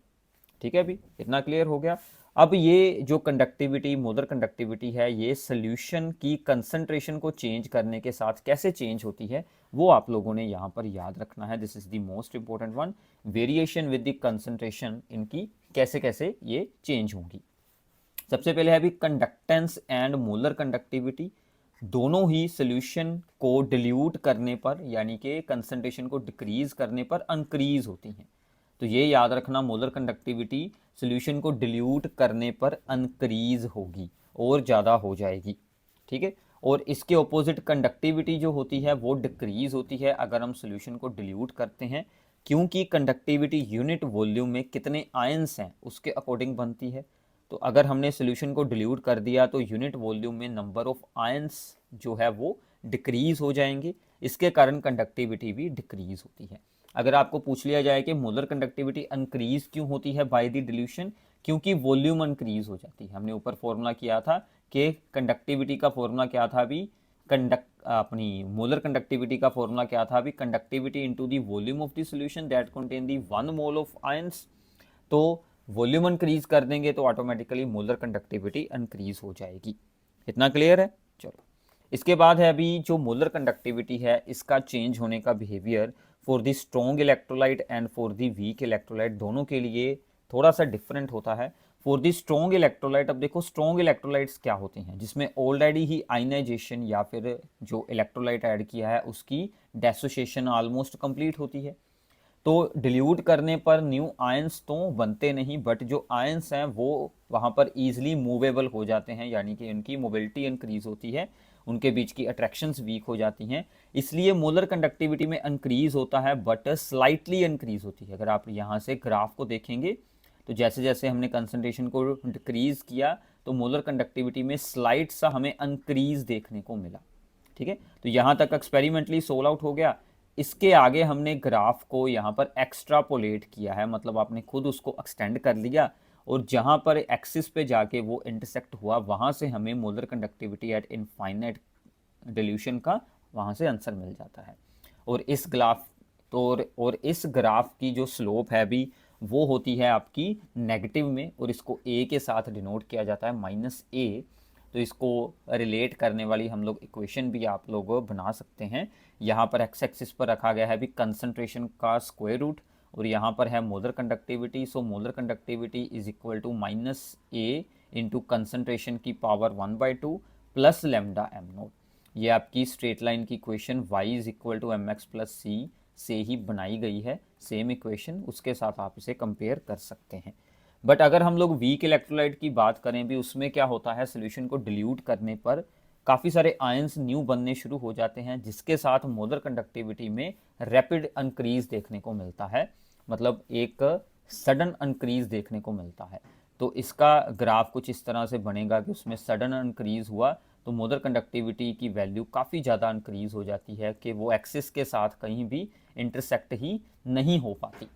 ठीक है, अभी इतना क्लियर हो गया. अब ये जो कंडक्टिविटी, मोलर कंडक्टिविटी है, ये सोल्यूशन की कंसंट्रेशन को चेंज करने के साथ कैसे चेंज होती है वो आप लोगों ने यहाँ पर याद रखना है. This is the most important one. Variation with the concentration, इनकी कैसे कैसे ये चेंज होंगी. सबसे पहले है अभी कंडक्टेंस एंड मोलर कंडक्टिविटी. दोनों ही सोल्यूशन को डिल्यूट करने पर, यानी कि कंसंट्रेशन को डिक्रीज करने पर अनक्रीज होती हैं. तो ये याद रखना, मोलर कंडक्टिविटी सोल्यूशन को डिल्यूट करने पर अनक्रीज होगी और ज़्यादा हो जाएगी. ठीक है, और इसके ऑपोजिट कंडक्टिविटी जो होती है वो डिक्रीज होती है अगर हम सोल्यूशन को डिल्यूट करते हैं, क्योंकि कंडक्टिविटी यूनिट वॉल्यूम में कितने आयंस हैं उसके अकॉर्डिंग बनती है. तो अगर हमने सोल्यूशन को डिल्यूट कर दिया तो यूनिट वॉल्यूम में नंबर ऑफ आयंस जो है वो डिक्रीज हो जाएंगे. इसके कारण कंडक्टिविटी भी डिक्रीज होती है. अगर आपको पूछ लिया जाए कि मोलर कंडक्टिविटी अनक्रीज क्यों होती है बाय द डिल्यूशन, क्योंकि वॉल्यूम अनक्रीज हो जाती है. हमने ऊपर फॉर्मूला किया था कि कंडक्टिविटी का फॉर्मूला क्या था अभी, अपनी मोलर कंडक्टिविटी का फॉर्मूला क्या था अभी, conductivity into the volume of the solution that contain the 1 mole of ions. तो वॉल्यूम अनक्रीज कर देंगे तो ऑटोमेटिकली मोलर कंडक्टिविटी अनक्रीज हो जाएगी. इतना क्लियर है? चलो, इसके बाद है अभी जो मोलर कंडक्टिविटी है, इसका चेंज होने का behaviour for the strong electrolyte and for the weak electrolyte दोनों के लिए थोड़ा सा डिफरेंट होता है. फॉर द स्ट्रॉन्ग इलेक्ट्रोलाइट, अब देखो स्ट्रॉन्ग इलेक्ट्रोलाइट्स क्या होते हैं, जिसमें ऑलरेडी ही आयनाइजेशन या फिर जो इलेक्ट्रोलाइट ऐड किया है उसकी डेसोसिएशन ऑलमोस्ट कंप्लीट होती है. तो डिल्यूट करने पर न्यू आयंस तो बनते नहीं, बट जो आयंस हैं वो वहाँ पर ईजिली मूवेबल हो जाते हैं, यानी कि उनकी मोबिलिटी इंक्रीज होती है, उनके बीच की अट्रैक्शंस वीक हो जाती हैं. इसलिए मोलर कंडक्टिविटी में इंक्रीज होता है बट स्लाइटली इंक्रीज होती है. अगर आप यहाँ से ग्राफ को देखेंगे तो जैसे जैसे हमने कंसंट्रेशन को डिक्रीज किया तो मोलर कंडक्टिविटी में स्लाइट सा हमें इंक्रीज देखने को मिला. ठीक है, तो यहाँ तक एक्सपेरिमेंटली सोल्व आउट हो गया. इसके आगे हमने ग्राफ को यहाँ पर एक्स्ट्रापोलेट किया है, मतलब आपने खुद उसको एक्सटेंड कर लिया और जहाँ पर एक्सिस पे जाके वो इंटरसेक्ट हुआ वहाँ से हमें molar conductivity at infinite dilution का वहाँ से आंसर मिल जाता है. और इस ग्राफ और इस ग्राफ की जो स्लोप है अभी वो होती है आपकी नेगेटिव में, और इसको ए के साथ डिनोट किया जाता है -a. तो इसको रिलेट करने वाली हम लोग इक्वेशन भी आप लोग बना सकते हैं. यहाँ पर एक्स एक्सिस पर रखा गया है अभी कंसंट्रेशन का स्क्वायर रूट, और यहाँ पर है molar conductivity. So molar conductivity is equal to -a into concentration की power 1/2 plus lambda M naught. ये आपकी स्ट्रेट लाइन की equation y is equal to M X plus C से ही बनाई गई है। सेम इक्वेशन, उसके साथ आप इसे कंपेयर कर सकते हैं। बट अगर हम लोग वीक इलेक्ट्रोलाइट की बात करें भी, उसमें क्या होता है, सोल्यूशन को डिल्यूट करने पर काफ़ी सारे आयंस न्यू बनने शुरू हो जाते हैं, जिसके साथ मोलर कंडक्टिविटी में रैपिड इंक्रीज देखने को मिलता है, मतलब एक सडन इंक्रीज देखने को मिलता है। तो इसका ग्राफ कुछ इस तरह से बनेगा कि उसमें सडन इंक्रीज हुआ तो मोलर कंडक्टिविटी की वैल्यू काफ़ी ज़्यादा इंक्रीज हो जाती है कि वो एक्सिस के साथ कहीं भी इंटरसेक्ट ही नहीं हो पाती,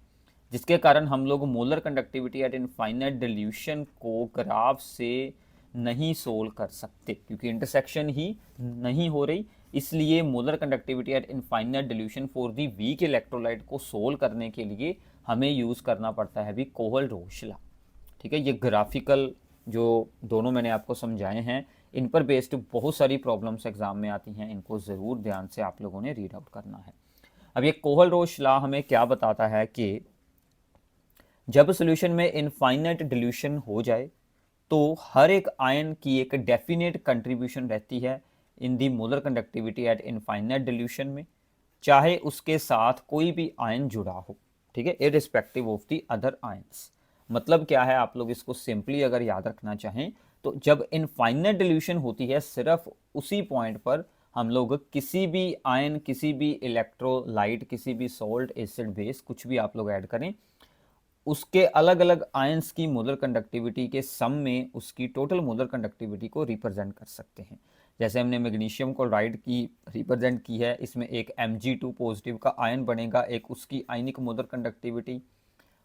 जिसके कारण हम लोग molar conductivity at infinite dilution को ग्राफ से नहीं सोल्व कर सकते, क्योंकि इंटरसेक्शन ही नहीं हो रही। इसलिए molar conductivity at infinite dilution for the weak electrolyte को सोल्व करने के लिए हमें यूज़ करना पड़ता है भी कोहल-रोश लॉ। ठीक है, ये ग्राफिकल जो दोनों मैंने आपको समझाए हैं, इन पर बेस्ड बहुत सारी प्रॉब्लम्स एग्जाम में आती हैं, इनको ज़रूर ध्यान से आप लोगों ने रीड आउट करना है। अब ये कोहल-रोश लॉ हमें क्या बताता है कि जब सॉल्यूशन में इनफाइनाइट डिल्यूशन हो जाए तो हर एक आयन की एक डेफिनेट कंट्रीब्यूशन रहती है in the molar conductivity at infinite dilution में, चाहे उसके साथ कोई भी आयन जुड़ा हो। ठीक है, irrespective of the other ions. मतलब क्या है, आप लोग इसको सिंपली अगर याद रखना चाहें तो जब इनफाइनाइट डिल्यूशन होती है, सिर्फ उसी पॉइंट पर हम लोग किसी भी आयन, किसी भी इलेक्ट्रोलाइट, किसी भी सॉल्ट, एसिड, बेस, कुछ भी आप लोग ऐड करें, उसके अलग अलग आयंस की मोलर कंडक्टिविटी के सम में उसकी टोटल मोलर कंडक्टिविटी को रिप्रेजेंट कर सकते हैं। जैसे हमने मैग्नीशियम क्लोराइड की रिप्रेजेंट की है, इसमें एक Mg2 पॉजिटिव का आयन बनेगा, एक उसकी आयनिक मोलर कंडक्टिविटी,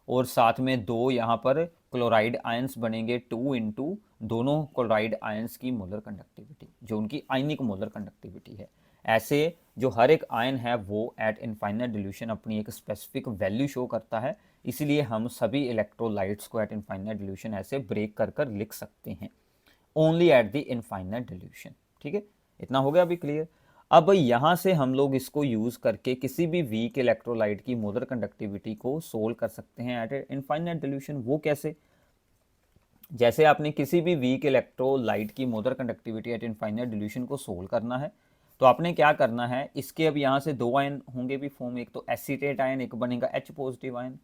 और साथ में दो यहाँ पर क्लोराइड आयंस बनेंगे, 2 इंटू दोनों क्लोराइड आयंस की मोलर कंडक्टिविटी, जो उनकी आयनिक मोलर कंडक्टिविटी है। ऐसे जो हर एक आयन है वो एट इनफाइनाइट डिल्यूशन अपनी एक स्पेसिफिक वैल्यू शो करता है, इसीलिए हम सभी इलेक्ट्रोलाइट्स को एट इनफाइनाइट डिल्यूशन ऐसे ब्रेक कर लिख सकते हैं, only at the infinite dilution. ठीक है, इतना हो गया अभी क्लियर। अब यहाँ से हम लोग इसको यूज़ करके किसी भी वीक इलेक्ट्रोलाइट की मोलर कंडक्टिविटी को सोल्व कर सकते हैं एट इनफाइनाइट डिल्यूशन। वो कैसे? जैसे आपने किसी भी वीक इलेक्ट्रोलाइट की molar conductivity at infinite dilution को सोल्व करना है, तो आपने क्या करना है, इसके अब यहाँ से दो आयन होंगे भी फॉर्म, एक तो एसीटेट आयन, एक बनेगा H पॉजिटिव आयन।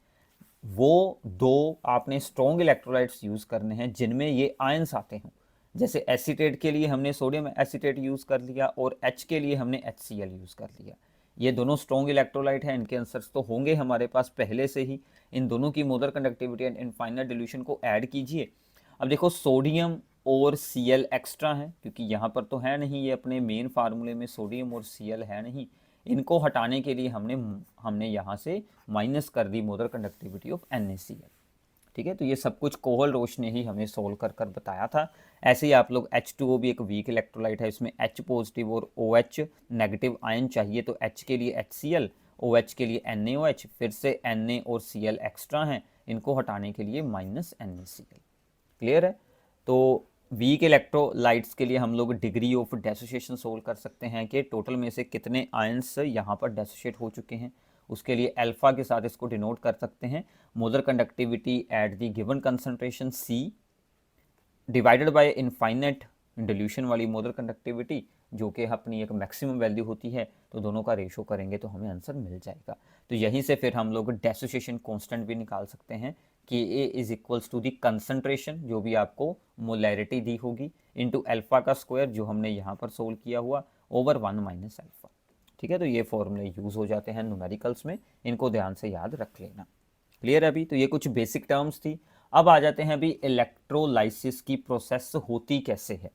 वो दो आपने स्ट्रॉन्ग इलेक्ट्रोलाइट्स यूज़ करने हैं जिनमें ये आयंस आते हैं। जैसे एसीटेट के लिए हमने सोडियम एसीटेट यूज़ कर लिया और H के लिए हमने HCl यूज़ कर लिया। ये दोनों स्ट्रॉन्ग इलेक्ट्रोलाइट हैं, इनके आंसर्स तो होंगे हमारे पास पहले से ही। इन दोनों की molar conductivity and infinite dilution को ऐड कीजिए। अब देखो, सोडियम और Cl एक्स्ट्रा हैं, क्योंकि यहाँ पर तो है नहीं, ये अपने मेन फार्मूले में सोडियम और Cl है नहीं। इनको हटाने के लिए हमने यहाँ से माइनस कर दी मोलर कंडक्टिविटी ऑफ NaCl। ठीक है, तो ये सब कुछ कोहल-रोश ने ही हमें सोल्व कर बताया था। ऐसे ही आप लोग H2O भी एक वीक इलेक्ट्रोलाइट है, इसमें H पॉजिटिव और OH नेगेटिव आयन चाहिए, तो H के लिए HCl, OH के लिए NaOH, फिर से Na और Cl एक्स्ट्रा हैं, इनको हटाने के लिए माइनस NaCl। क्लियर है? तो वीक इलेक्ट्रोलाइट्स के लिए हम लोग डिग्री ऑफ डेसोसिएशन सोल्व कर सकते हैं कि टोटल में से कितने आयंस यहाँ पर डेसोशिएट हो चुके हैं। उसके लिए अल्फा के साथ इसको डिनोट कर सकते हैं, molar conductivity at the given concentration C divided by infinite dilution वाली मोलर कंडक्टिविटी, जो कि अपनी एक मैक्सिमम वैल्यू होती है, तो दोनों का रेशो करेंगे तो हमें आंसर मिल जाएगा। तो यहीं से फिर हम लोग डेसोसिएशन कांस्टेंट भी निकाल सकते हैं कि A is equals to the concentration, जो भी आपको मोलैरिटी दी होगी, इंटू अल्फा का स्क्वायर, जो हमने यहाँ पर सोल्व किया हुआ, ओवर 1 माइनस अल्फा। ठीक है, तो ये फॉर्मूले यूज़ हो जाते हैं न्यूमेरिकल्स में, इनको ध्यान से याद रख लेना। क्लियर है अभी? तो ये कुछ बेसिक टर्म्स थी। अब आ जाते हैं अभी इलेक्ट्रोलाइसिस की प्रोसेस होती कैसे है।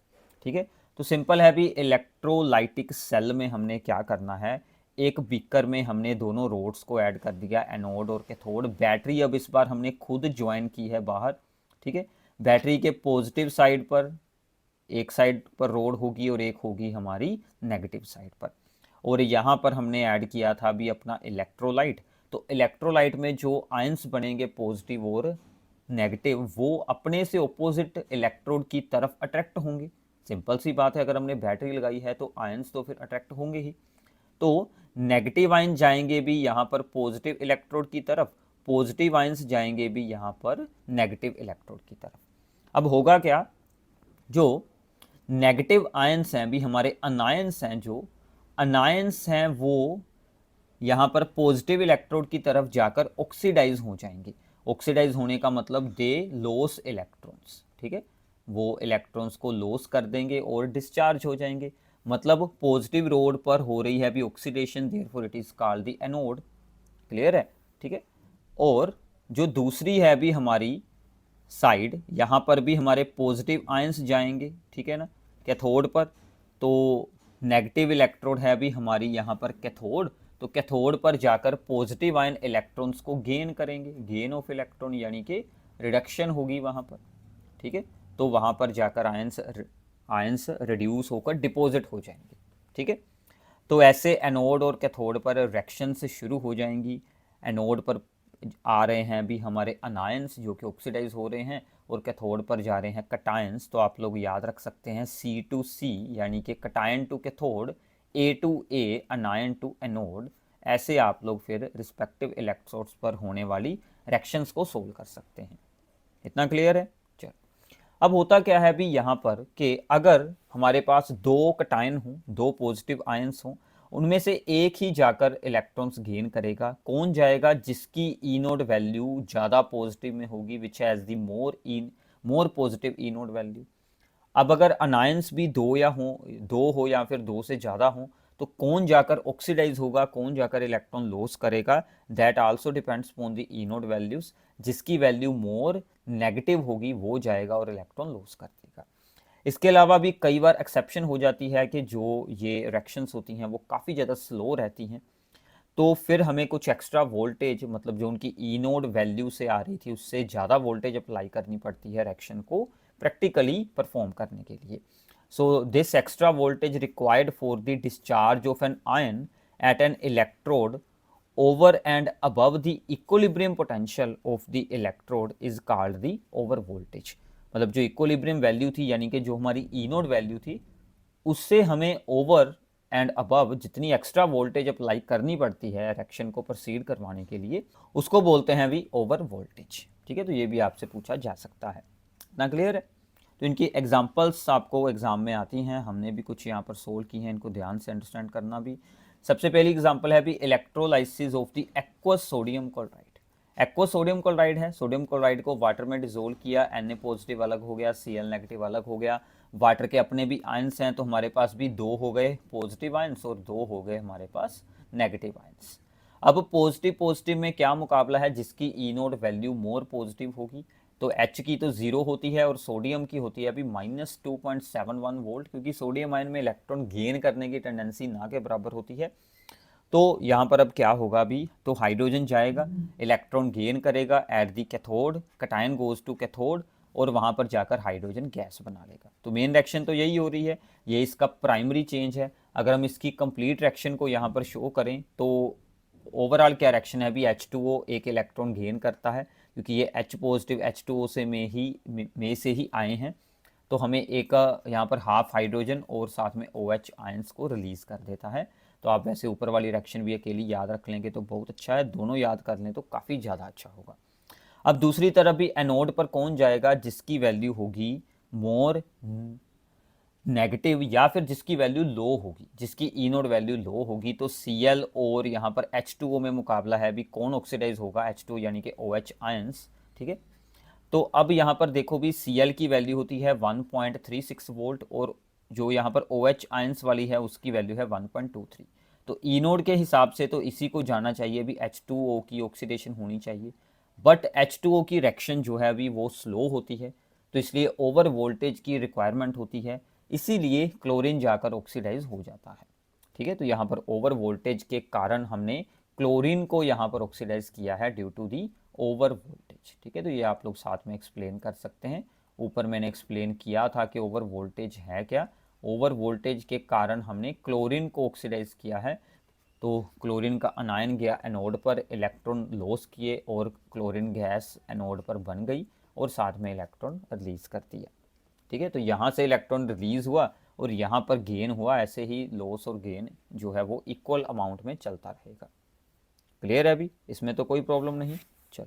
ठीक है, तो सिंपल है अभी, इलेक्ट्रोलाइटिक सेल में हमने क्या करना है, एक बीकर में हमने दोनों रोड्स को ऐड कर दिया, एनोड और कैथोड। बैटरी अब इस बार हमने खुद ज्वाइन की है बाहर। ठीक है, बैटरी के पॉजिटिव साइड पर एक साइड पर रोड होगी और एक होगी हमारी नेगेटिव साइड पर, और यहाँ पर हमने ऐड किया था अभी अपना इलेक्ट्रोलाइट। तो इलेक्ट्रोलाइट में जो आयंस बनेंगे पॉजिटिव और नेगेटिव, वो अपने से ऑपोजिट इलेक्ट्रोड की तरफ अट्रैक्ट होंगे। सिंपल सी बात है, अगर हमने बैटरी लगाई है तो आयंस तो फिर अट्रैक्ट होंगे ही। तो नेगेटिव आयन जाएंगे भी यहाँ पर पॉजिटिव इलेक्ट्रोड की तरफ, पॉजिटिव आयंस जाएंगे भी यहाँ पर नेगेटिव इलेक्ट्रोड की तरफ। अब होगा क्या जो नेगेटिव आयंस हैं भी हमारे अनायंस हैं, जो अनायंस हैं वो यहाँ पर पॉजिटिव इलेक्ट्रोड की तरफ जाकर ऑक्सीडाइज हो जाएंगे। ऑक्सीडाइज होने का मतलब दे लॉस इलेक्ट्रॉन्स, ठीक है, वो इलेक्ट्रॉन्स को लॉस कर देंगे और डिस्चार्ज हो जाएंगे। मतलब पॉजिटिव रोड पर हो रही है अभी oxidation, therefore it is called the anode. Clear है, ठीक है। और जो दूसरी है अभी हमारी साइड, यहाँ पर भी हमारे पॉजिटिव आयंस जाएंगे, ठीक है ना, कैथोड पर। तो नेगेटिव इलेक्ट्रोड है अभी हमारी यहाँ पर कैथोड, तो कैथोड पर जाकर पॉजिटिव आयन इलेक्ट्रॉन्स को गेन करेंगे, गेन ऑफ इलेक्ट्रॉन यानी कि रिडक्शन होगी वहाँ पर, ठीक है। तो वहाँ पर जाकर आयंस रिड्यूस होकर डिपॉजिट हो जाएंगे, ठीक है। तो ऐसे एनोड और कैथोड पर रिएक्शन से शुरू हो जाएंगी। एनोड पर आ रहे हैं भी हमारे अनायंस जो कि ऑक्सीडाइज हो रहे हैं, और कैथोड पर जा रहे हैं कटायंस। तो आप लोग याद रख सकते हैं C2C यानी कि cation to cathode, A to A anion to anode. ऐसे आप लोग फिर रिस्पेक्टिव इलेक्ट्रोड्स पर होने वाली रिएक्शंस को सोल्व कर सकते हैं। इतना क्लियर है? चलो, अब होता क्या है भी यहाँ पर कि अगर हमारे पास दो कटायन हों, दो पॉजिटिव आयंस हों, उनमें से एक ही जाकर इलेक्ट्रॉन्स गेन करेगा। कौन जाएगा? जिसकी ई नोड वैल्यू ज़्यादा पॉजिटिव में होगी, which has the more positive E naught value. अब अगर अनायंस भी दो हो या फिर दो से ज़्यादा हो, तो कौन जाकर ऑक्सीडाइज होगा, कौन जाकर इलेक्ट्रॉन लॉस करेगा, that also depends upon the E naught values. जिसकी वैल्यू मोर नेगेटिव होगी वो जाएगा और इलेक्ट्रॉन लॉस कर देगा। इसके अलावा भी कई बार एक्सेप्शन हो जाती है कि जो ये रिएक्शंस होती हैं वो काफ़ी ज़्यादा स्लो रहती हैं, तो फिर हमें कुछ एक्स्ट्रा वोल्टेज, मतलब जो उनकी ई नोड वैल्यू से आ रही थी उससे ज़्यादा वोल्टेज अप्लाई करनी पड़ती है रिएक्शन को प्रैक्टिकली परफॉर्म करने के लिए। So this extra voltage required for the discharge of an ion at an electrode over and above the equilibrium potential of the electrode is called the over voltage। मतलब जो equilibrium value थी यानी कि जो हमारी ई नोड वैल्यू थी उससे हमें ओवर एंड अबव जितनी एक्स्ट्रा वोल्टेज अप्लाई करनी पड़ती है रिएक्शन को प्रोसीड करवाने के लिए, उसको बोलते हैं भी ओवर वोल्टेज, ठीक है। तो ये भी आपसे पूछा जा सकता है। इतना क्लियर है? तो इनकी एग्जांपल्स आपको एग्जाम में आती हैं, हमने भी कुछ यहाँ पर सोल्व की हैं, इनको ध्यान से अंडरस्टैंड करना भी। सबसे पहली एग्जांपल है भी electrolysis of the aqueous sodium chloride. Aqueous sodium chloride है, सोडियम क्लोराइड को वाटर में डिजोल्व किया, Na पॉजिटिव अलग हो गया, Cl नेगेटिव अलग हो गया। वाटर के अपने भी आयंस हैं, तो हमारे पास भी दो हो गए पॉजिटिव आयंस और दो हो गए हमारे पास नेगेटिव आयंस। अब पॉजिटिव पॉजिटिव में क्या मुकाबला है? जिसकी E naught value more positive होगी, तो H की तो जीरो होती है और सोडियम की होती है अभी -2.71 वोल्ट, क्योंकि सोडियम आयन में इलेक्ट्रॉन गेन करने की टेंडेंसी ना के बराबर होती है। तो यहाँ पर अब क्या होगा अभी, तो हाइड्रोजन जाएगा, इलेक्ट्रॉन गेन करेगा at the cathode, cation goes to cathode और वहाँ पर जाकर हाइड्रोजन गैस बना लेगा। तो मेन रिएक्शन तो यही हो रही है, ये इसका प्राइमरी चेंज है। अगर हम इसकी कंप्लीट रिएक्शन को यहाँ पर शो करें तो ओवरऑल क्या रिएक्शन है अभी, H2O एक इलेक्ट्रॉन गेन करता है, क्योंकि ये H पॉजिटिव H2O से में से ही आए हैं, तो हमें एक यहाँ पर हाफ हाइड्रोजन और साथ में OH आयंस को रिलीज कर देता है। तो आप वैसे ऊपर वाली रिएक्शन भी अकेली याद रख लेंगे तो बहुत अच्छा है, दोनों याद कर लें तो काफ़ी ज़्यादा अच्छा होगा। अब दूसरी तरफ भी एनोड पर कौन जाएगा? जिसकी वैल्यू होगी मोर नेगेटिव या फिर जिसकी वैल्यू लो होगी, जिसकी ई नोड वैल्यू लो होगी, तो Cl और यहाँ पर H2O में मुकाबला है अभी कौन ऑक्सीडाइज होगा, H2 यानी कि OH आयंस, ठीक है। तो अब यहाँ पर देखो भी Cl की वैल्यू होती है 1.36 वोल्ट और जो यहाँ पर OH आयंस वाली है उसकी वैल्यू है 1.23। तो ई नोड के हिसाब से तो इसी को जाना चाहिए भी H2O की ऑक्सीडेशन होनी चाहिए, बट H2O की रिएक्शन जो है अभी वो स्लो होती है, तो इसलिए ओवर वोल्टेज की रिक्वायरमेंट होती है, इसीलिए क्लोरीन जाकर ऑक्सीडाइज हो जाता है, ठीक है। तो यहाँ पर ओवर वोल्टेज के कारण हमने क्लोरीन को यहाँ पर ऑक्सीडाइज किया है due to the over voltage, ठीक है। तो ये आप लोग साथ में एक्सप्लेन कर सकते हैं। ऊपर मैंने एक्सप्लेन किया था कि ओवर वोल्टेज है क्या, ओवर वोल्टेज के कारण हमने क्लोरीन को ऑक्सीडाइज किया है। तो क्लोरीन का अनायन गया एनोड पर, इलेक्ट्रॉन लॉस किए और क्लोरीन गैस एनोड पर बन गई और साथ में इलेक्ट्रॉन रिलीज कर दिया, ठीक है। तो यहाँ से इलेक्ट्रॉन रिलीज हुआ और यहाँ पर गेन हुआ, ऐसे ही लॉस और गेन जो है वो इक्वल अमाउंट में चलता रहेगा। क्लियर है अभी? इसमें तो कोई प्रॉब्लम नहीं। चल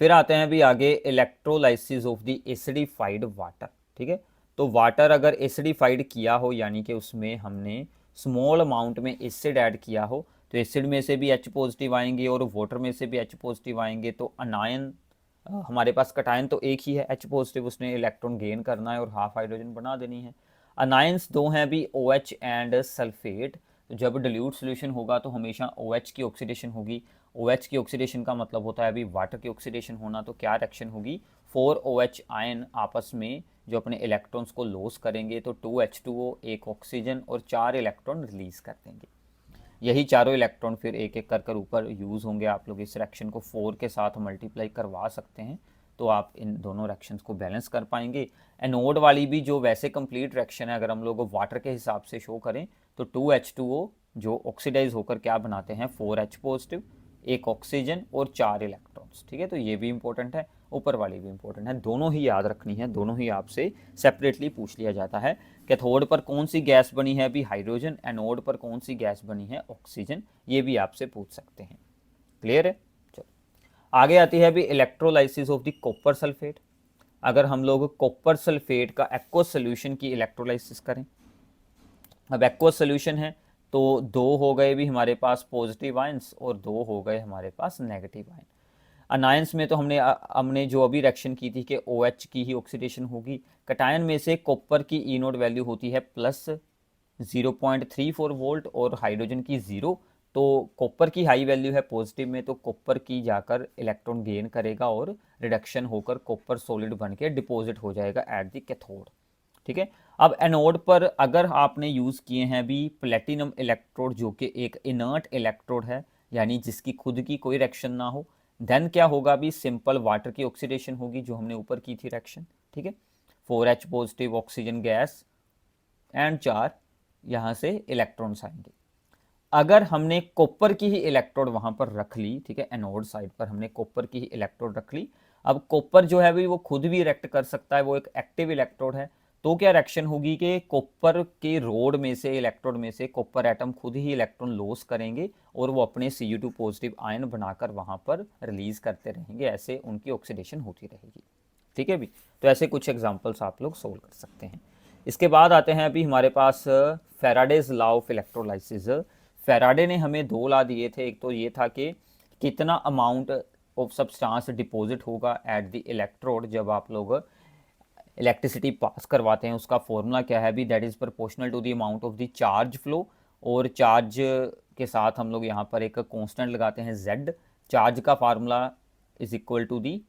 फिर आते हैं अभी आगे electrolysis of the acidified water. ठीक है। तो वाटर अगर एसिडिफाइड किया हो, यानी कि उसमें हमने स्मॉल अमाउंट में एसिड ऐड किया हो, तो एसिड में से भी H पॉजिटिव आएंगे और वाटर में से भी H पॉजिटिव आएंगे। तो अनायन हमारे पास कटायन तो एक ही है H पॉजिटिव, उसने इलेक्ट्रॉन गेन करना है और हाफ हाइड्रोजन बना देनी है। अनायंस दो हैं भी, OH एंड सल्फेट। तो जब डिल्यूट सोल्यूशन होगा तो हमेशा OH की ऑक्सीडेशन होगी। OH की ऑक्सीडेशन का मतलब होता है अभी वाटर की ऑक्सीडेशन होना। तो क्या रिएक्शन होगी, 4 OH आयन आपस में जो अपने इलेक्ट्रॉन्स को लॉस करेंगे, तो 2H2O, एक ऑक्सीजन और 4 इलेक्ट्रॉन रिलीज कर देंगे। यही चारों इलेक्ट्रॉन फिर एक एक कर कर ऊपर यूज़ होंगे। आप लोग इस रिएक्शन को 4 के साथ मल्टीप्लाई करवा सकते हैं, तो आप इन दोनों रिएक्शंस को बैलेंस कर पाएंगे। एनोड वाली भी जो वैसे कंप्लीट रिएक्शन है, अगर हम लोग वाटर के हिसाब से शो करें, तो 2H2O जो ऑक्सीडाइज होकर क्या बनाते हैं, 4H पॉजिटिव, एक ऑक्सीजन और 4 इलेक्ट्रॉन्स। ठीक है, तो ये भी इंपॉर्टेंट है, ऊपर वाली भी इंपॉर्टेंट है, दोनों ही याद रखनी है, दोनों ही आपसे सेपरेटली पूछ लिया जाता है। कैथोड पर कौन सी गैस बनी है अभी, हाइड्रोजन। एनोड पर कौन सी गैस बनी है, ऑक्सीजन। ये भी आपसे पूछ सकते हैं। क्लियर है। चलो आगे आती है अभी electrolysis of the copper sulphate. अगर हम लोग कॉपर सल्फेट का एक्वस सोल्यूशन की इलेक्ट्रोलाइसिस करें, अब एक्वस सोल्यूशन है तो दो हो गए भी हमारे पास पॉजिटिव आयंस और दो हो गए हमारे पास नेगेटिव आयन। अनायंस में तो हमने जो अभी रिएक्शन की थी कि OH की ही ऑक्सीडेशन होगी। कटायन में से कॉपर की ई नोट वैल्यू होती है +0.34 वोल्ट और हाइड्रोजन की 0। तो कॉपर की हाई वैल्यू है पॉजिटिव में, तो कॉपर की जाकर इलेक्ट्रॉन गेन करेगा और रिडक्शन होकर कॉपर सॉलिड बन के डिपॉजिट हो जाएगा एट द कैथोड। ठीक है। अब एनोड पर अगर आपने यूज़ किए हैं भी प्लेटिनम इलेक्ट्रोड, जो कि एक इनर्ट इलेक्ट्रोड है, यानी जिसकी खुद की कोई रिएक्शन ना हो, देन क्या होगा भी, सिंपल वाटर की ऑक्सीडेशन होगी जो हमने ऊपर की थी रिएक्शन। ठीक है, 4H positive oxygen gas and 4 यहाँ से इलेक्ट्रॉन्स आएंगे। अगर हमने कॉपर की ही इलेक्ट्रोड वहां पर रख ली, ठीक है, एनोड साइड पर हमने कॉपर की ही इलेक्ट्रोड रख ली। अब कॉपर जो है वो खुद भी रिएक्ट कर सकता है, वो एक एक्टिव इलेक्ट्रोड है। तो क्या रिएक्शन होगी कि कॉपर के रोड में से, इलेक्ट्रोड में से कॉपर एटम खुद ही इलेक्ट्रॉन लॉस करेंगे और वो अपने Cu2 पॉजिटिव आयन बनाकर वहां पर रिलीज करते रहेंगे। ऐसे उनकी ऑक्सीडेशन होती रहेगी। ठीक है भी, तो ऐसे कुछ एग्जांपल्स आप लोग सोल्व कर सकते हैं। इसके बाद आते हैं अभी हमारे पास Faraday's law of electrolysis. Faraday ने हमें दो लॉ दिए थे। एक तो ये था कि कितना अमाउंट ऑफ सब्सटेंस डिपॉजिट होगा एट द इलेक्ट्रोड जब आप लोग इलेक्ट्रिसिटी पास करवाते हैं, उसका फॉर्मूला क्या है भी, that is proportional to the amount of the charge flow. और चार्ज के साथ हम लोग यहाँ पर एक कांस्टेंट लगाते हैं Z। चार्ज का formula is equal to the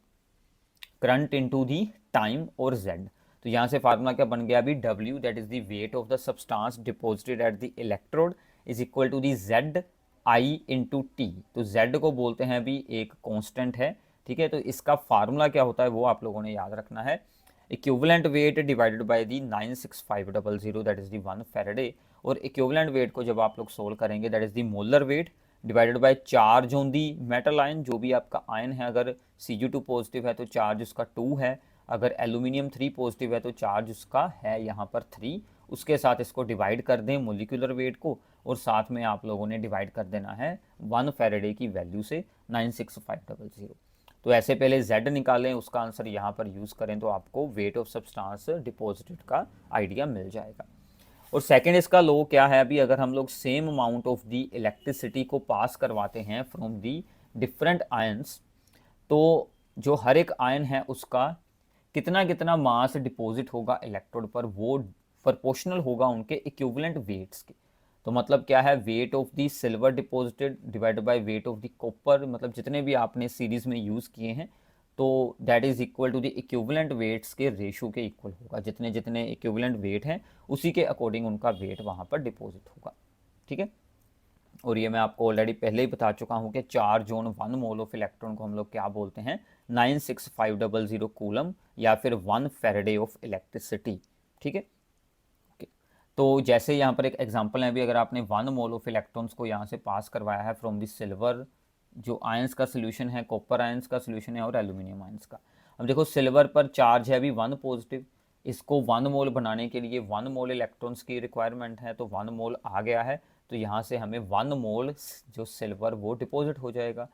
current into the time और Z। तो यहाँ से फार्मूला क्या बन गया अभी, W that is the weight of the substance deposited at the electrode is equal to the Z I into T. तो Z को बोलते हैं अभी एक कांस्टेंट है। ठीक है, तो इसका फार्मूला क्या होता है वो आप लोगों ने याद रखना है, equivalent weight divided by the 96500 that is the 1 Faraday. और इक्विवेलेंट वेट को जब आप लोग सोल्व करेंगे, that is the molar weight divided by charge on the metal ion. जो भी आपका आयन है, अगर Cu2 पॉजिटिव है तो चार्ज उसका 2 है, अगर एल्यूमिनियम 3 पॉजिटिव है तो चार्ज उसका है यहाँ पर 3। उसके साथ इसको डिवाइड कर दें मोलिकुलर वेट को, और साथ में आप लोगों ने डिवाइड कर देना है 1 फैराडे की वैल्यू से 96500। तो ऐसे पहले Z निकालें, उसका आंसर यहाँ पर यूज़ करें तो आपको वेट ऑफ सब्सटेंस डिपॉजिटेड का आइडिया मिल जाएगा। और सेकंड इसका लो क्या है अभी, अगर हम लोग same amount of the electricity को पास करवाते हैं फ्रॉम दी डिफरेंट आयंस, तो जो हर एक आयन है उसका कितना कितना मास डिपॉजिट होगा इलेक्ट्रोड पर, वो प्रोपोर्शनल होगा उनके इक्विवेलेंट वेट्स के। तो मतलब क्या है, weight of the silver deposited divided by weight of the copper, मतलब जितने भी आपने सीरीज में यूज़ किए हैं, तो that is equal to the equivalent weights के रेशो के इक्वल होगा। जितने जितने इक्विवेलेंट वेट हैं उसी के अकॉर्डिंग उनका वेट वहाँ पर डिपॉजिट होगा। ठीक है, और ये मैं आपको ऑलरेडी पहले ही बता चुका हूँ कि charge on 1 mole of electron को हम लोग क्या बोलते हैं, 96500 कूलम या फिर 1 फैराडे ऑफ इलेक्ट्रिसिटी। ठीक है, तो जैसे यहाँ पर एक एग्जांपल है भी, अगर आपने 1 मोल ऑफ इलेक्ट्रॉन्स को यहाँ से पास करवाया है फ्रॉम द सिल्वर, जो आयंस का सोल्यूशन है, कॉपर आयंस का सोल्यूशन है और एल्यूमिनियम आयंस का। अब देखो सिल्वर पर चार्ज है अभी 1 पॉजिटिव, इसको 1 मोल बनाने के लिए 1 मोल इलेक्ट्रॉन्स की रिक्वायरमेंट है, तो 1 मोल आ गया है, तो यहाँ से हमें 1 मोल जो सिल्वर वो डिपॉजिट हो जाएगा।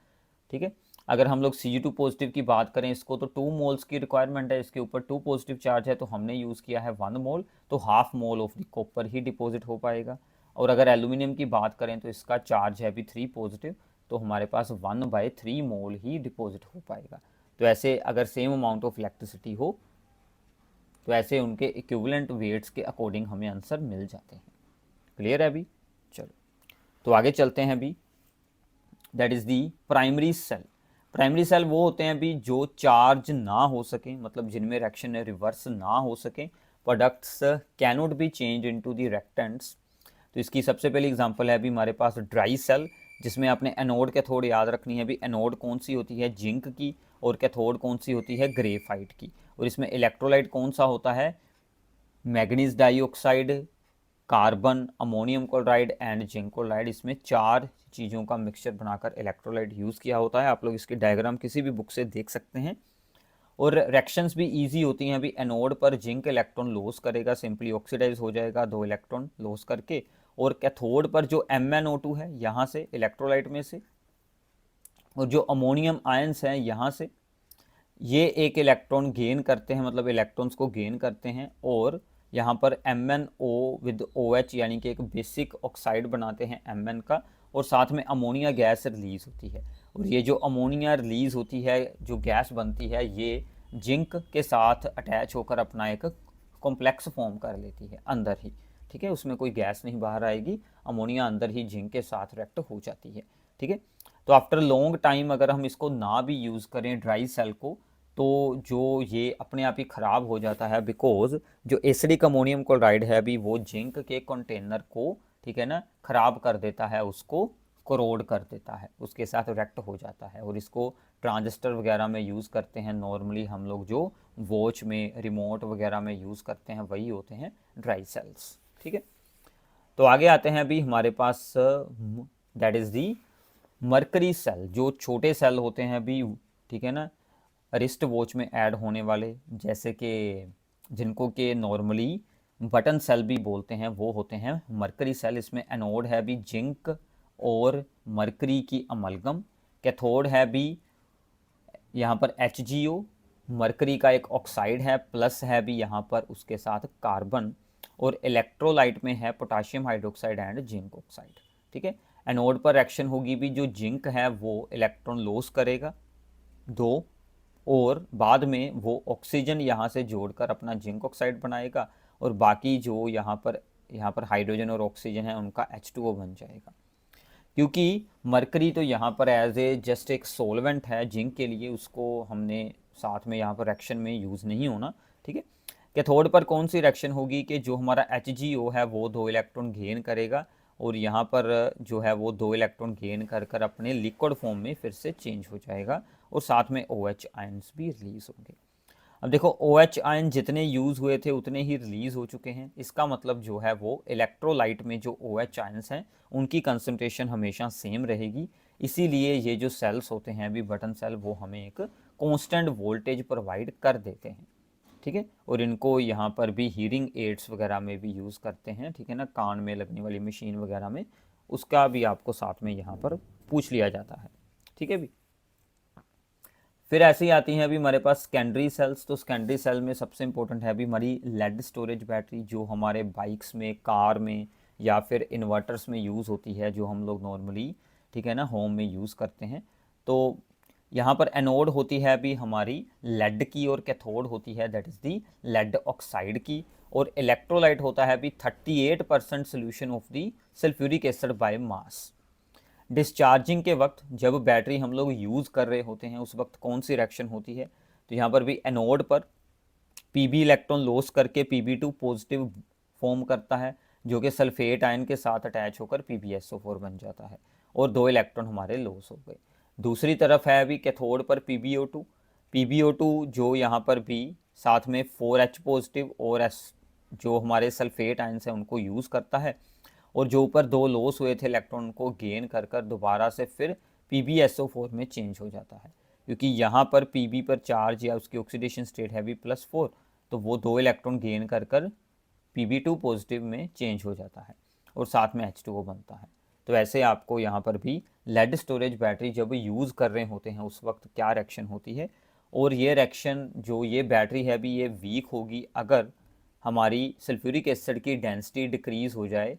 ठीक है, अगर हम लोग Cg2 पॉजिटिव की बात करें, इसको तो 2 मोल्स की रिक्वायरमेंट है, इसके ऊपर 2 पॉजिटिव चार्ज है, तो हमने यूज़ किया है 1 मोल, तो half mole of the copper he deposit हो पाएगा। और अगर एल्यूमिनियम की बात करें तो इसका चार्ज है अभी 3 पॉजिटिव, तो हमारे पास 1/3 मोल ही डिपॉजिट हो पाएगा। तो ऐसे अगर सेम अमाउंट ऑफ इलेक्ट्रिसिटी हो तो ऐसे उनके इक्विवेलेंट वेट्स के अकॉर्डिंग हमें आंसर मिल जाते हैं। क्लियर है अभी? चलो तो आगे चलते हैं अभी। That is the primary cell. Primary cell वो होते हैं अभी जो चार्ज ना हो सके, मतलब जिनमें रिएक्शन रिवर्स ना हो सके, products cannot be change into the reactants. तो इसकी सबसे पहली एग्जांपल है अभी हमारे पास ड्राई सेल, जिसमें आपने एनोड कैथोड याद रखनी है। अभी एनोड कौन सी होती है? जिंक की, और कैथोड कौन सी होती है? ग्रेफाइट की। और इसमें इलेक्ट्रोलाइट कौन सा होता है? Manganese dioxide, carbon, ammonium chloride and zinc chloride. इसमें 4 चीज़ों का मिक्सचर बनाकर इलेक्ट्रोलाइट यूज़ किया होता है। आप लोग इसकी डायग्राम किसी भी बुक से देख सकते हैं। और रिएक्शंस भी इजी होती हैं। अभी एनोड पर जिंक इलेक्ट्रॉन लॉस करेगा, सिंपली ऑक्सीडाइज हो जाएगा 2 इलेक्ट्रॉन लॉस करके। और कैथोड पर जो MnO2 है यहाँ से इलेक्ट्रोलाइट में से, और जो अमोनियम आयंस हैं यहाँ से, ये एक इलेक्ट्रॉन गेन करते हैं, मतलब इलेक्ट्रॉन्स को गेन करते हैं। और यहाँ पर MnO विद OH यानी कि एक बेसिक ऑक्साइड बनाते हैं Mn का, और साथ में अमोनिया गैस रिलीज़ होती है। और ये जो अमोनिया रिलीज़ होती है, जो गैस बनती है, ये जिंक के साथ अटैच होकर अपना एक कॉम्प्लेक्स फॉर्म कर लेती है अंदर ही। ठीक है, उसमें कोई गैस नहीं बाहर आएगी, अमोनिया अंदर ही जिंक के साथ रिएक्ट हो जाती है। ठीक है, तो आफ्टर लॉन्ग टाइम अगर हम इसको ना भी यूज़ करें ड्राई सेल को, तो जो ये अपने आप ही ख़राब हो जाता है, बिकॉज जो एसिडिक अमोनियम क्लोराइड है अभी वो जिंक के कंटेनर को, ठीक है ना, ख़राब कर देता है, उसको करोड कर देता है, उसके साथ रिएक्ट हो जाता है। और इसको ट्रांजिस्टर वगैरह में यूज़ करते हैं नॉर्मली हम लोग, जो वॉच में, रिमोट वगैरह में यूज़ करते हैं, वही होते हैं ड्राई सेल्स। ठीक है, तो आगे आते हैं अभी हमारे पास, that is the mercury cell. जो छोटे सेल होते हैं अभी, ठीक है ना, रिस्ट वॉच में ऐड होने वाले, जैसे कि जिनको के नॉर्मली बटन सेल भी बोलते हैं, वो होते हैं मरकरी सेल। इसमें एनोड है भी जिंक और मरकरी की अमलगम, कैथोड है भी यहाँ पर HgO, मरकरी का एक ऑक्साइड है, प्लस है भी यहाँ पर उसके साथ कार्बन, और इलेक्ट्रोलाइट में है potassium hydroxide and zinc oxide. ठीक है, एनोड पर रिएक्शन होगी भी, जो जिंक है वो इलेक्ट्रॉन लॉस करेगा 2, और बाद में वो ऑक्सीजन यहाँ से जोड़कर अपना जिंक ऑक्साइड बनाएगा, और बाकी जो यहाँ पर हाइड्रोजन और ऑक्सीजन है उनका H2O बन जाएगा। क्योंकि मरकरी तो यहाँ पर एज ए जस्ट एक सोलवेंट है जिंक के लिए, उसको हमने साथ में यहाँ पर रिएक्शन में यूज़ नहीं होना। ठीक है, कैथोड पर कौन सी रिएक्शन होगी कि जो हमारा HgO है वो 2 इलेक्ट्रॉन गेन करेगा, और यहाँ पर जो है वो 2 इलेक्ट्रॉन गेन कर कर अपने लिक्विड फॉर्म में फिर से चेंज हो जाएगा, और साथ में OH आयंस भी रिलीज़ होंगे। अब देखो OH आयन जितने यूज़ हुए थे उतने ही रिलीज़ हो चुके हैं। इसका मतलब जो है वो इलेक्ट्रोलाइट में जो OH आयंस हैं उनकी कंसंट्रेशन हमेशा सेम रहेगी। इसीलिए ये जो सेल्स होते हैं अभी बटन सेल, वो हमें एक कांस्टेंट वोल्टेज प्रोवाइड कर देते हैं। ठीक है, और इनको यहाँ पर भी हीयरिंग एड्स वगैरह में भी यूज़ करते हैं। ठीक है ना, कान में लगने वाली मशीन वगैरह में, उसका भी आपको साथ में यहाँ पर पूछ लिया जाता है। ठीक है भी, फिर ऐसे ही आती हैं अभी हमारे पास सेकेंडरी सेल्स। तो सेकेंडरी सेल में सबसे इंपॉर्टेंट है अभी हमारी लेड स्टोरेज बैटरी, जो हमारे बाइक्स में, कार में, या फिर इन्वर्टर्स में यूज़ होती है, जो हम लोग नॉर्मली, ठीक है ना, होम में यूज़ करते हैं। तो यहाँ पर एनोड होती है अभी हमारी लेड की, और कैथोड होती है that is the lead oxide की, और इलेक्ट्रोलाइट होता है अभी 38% solution of the sulphuric acid by mass. Discharging के वक्त जब बैटरी हम लोग यूज़ कर रहे होते हैं उस वक्त कौन सी रिएक्शन होती है? तो यहाँ पर भी एनोड पर Pb इलेक्ट्रॉन लॉस करके Pb2 पॉजिटिव फॉर्म करता है, जो कि सल्फेट आयन के साथ अटैच होकर PbSO4 बन जाता है, और 2 इलेक्ट्रॉन हमारे लॉस हो गए। दूसरी तरफ है अभी कैथोड पर PbO2 जो यहाँ पर भी साथ में 4H पॉजिटिव और S जो हमारे सल्फेट आयन्स हैं उनको यूज़ करता है, और जो ऊपर 2 लॉस हुए थे इलेक्ट्रॉन को गेन कर कर दोबारा से फिर PbSO4 में चेंज हो जाता है। क्योंकि यहाँ पर Pb पर चार्ज या उसकी ऑक्सीडेशन स्टेट है भी +4, तो वो 2 इलेक्ट्रॉन गेन कर कर Pb2 पॉजिटिव में चेंज हो जाता है, और साथ में H2O बनता है। तो ऐसे आपको यहाँ पर भी लेड स्टोरेज बैटरी जब यूज़ कर रहे होते हैं उस वक्त क्या रिएक्शन होती है, और ये रिएक्शन जो ये बैटरी है अभी ये वीक होगी अगर हमारी सल्फ्यूरिक एसिड की डेंसिटी डिक्रीज़ हो जाए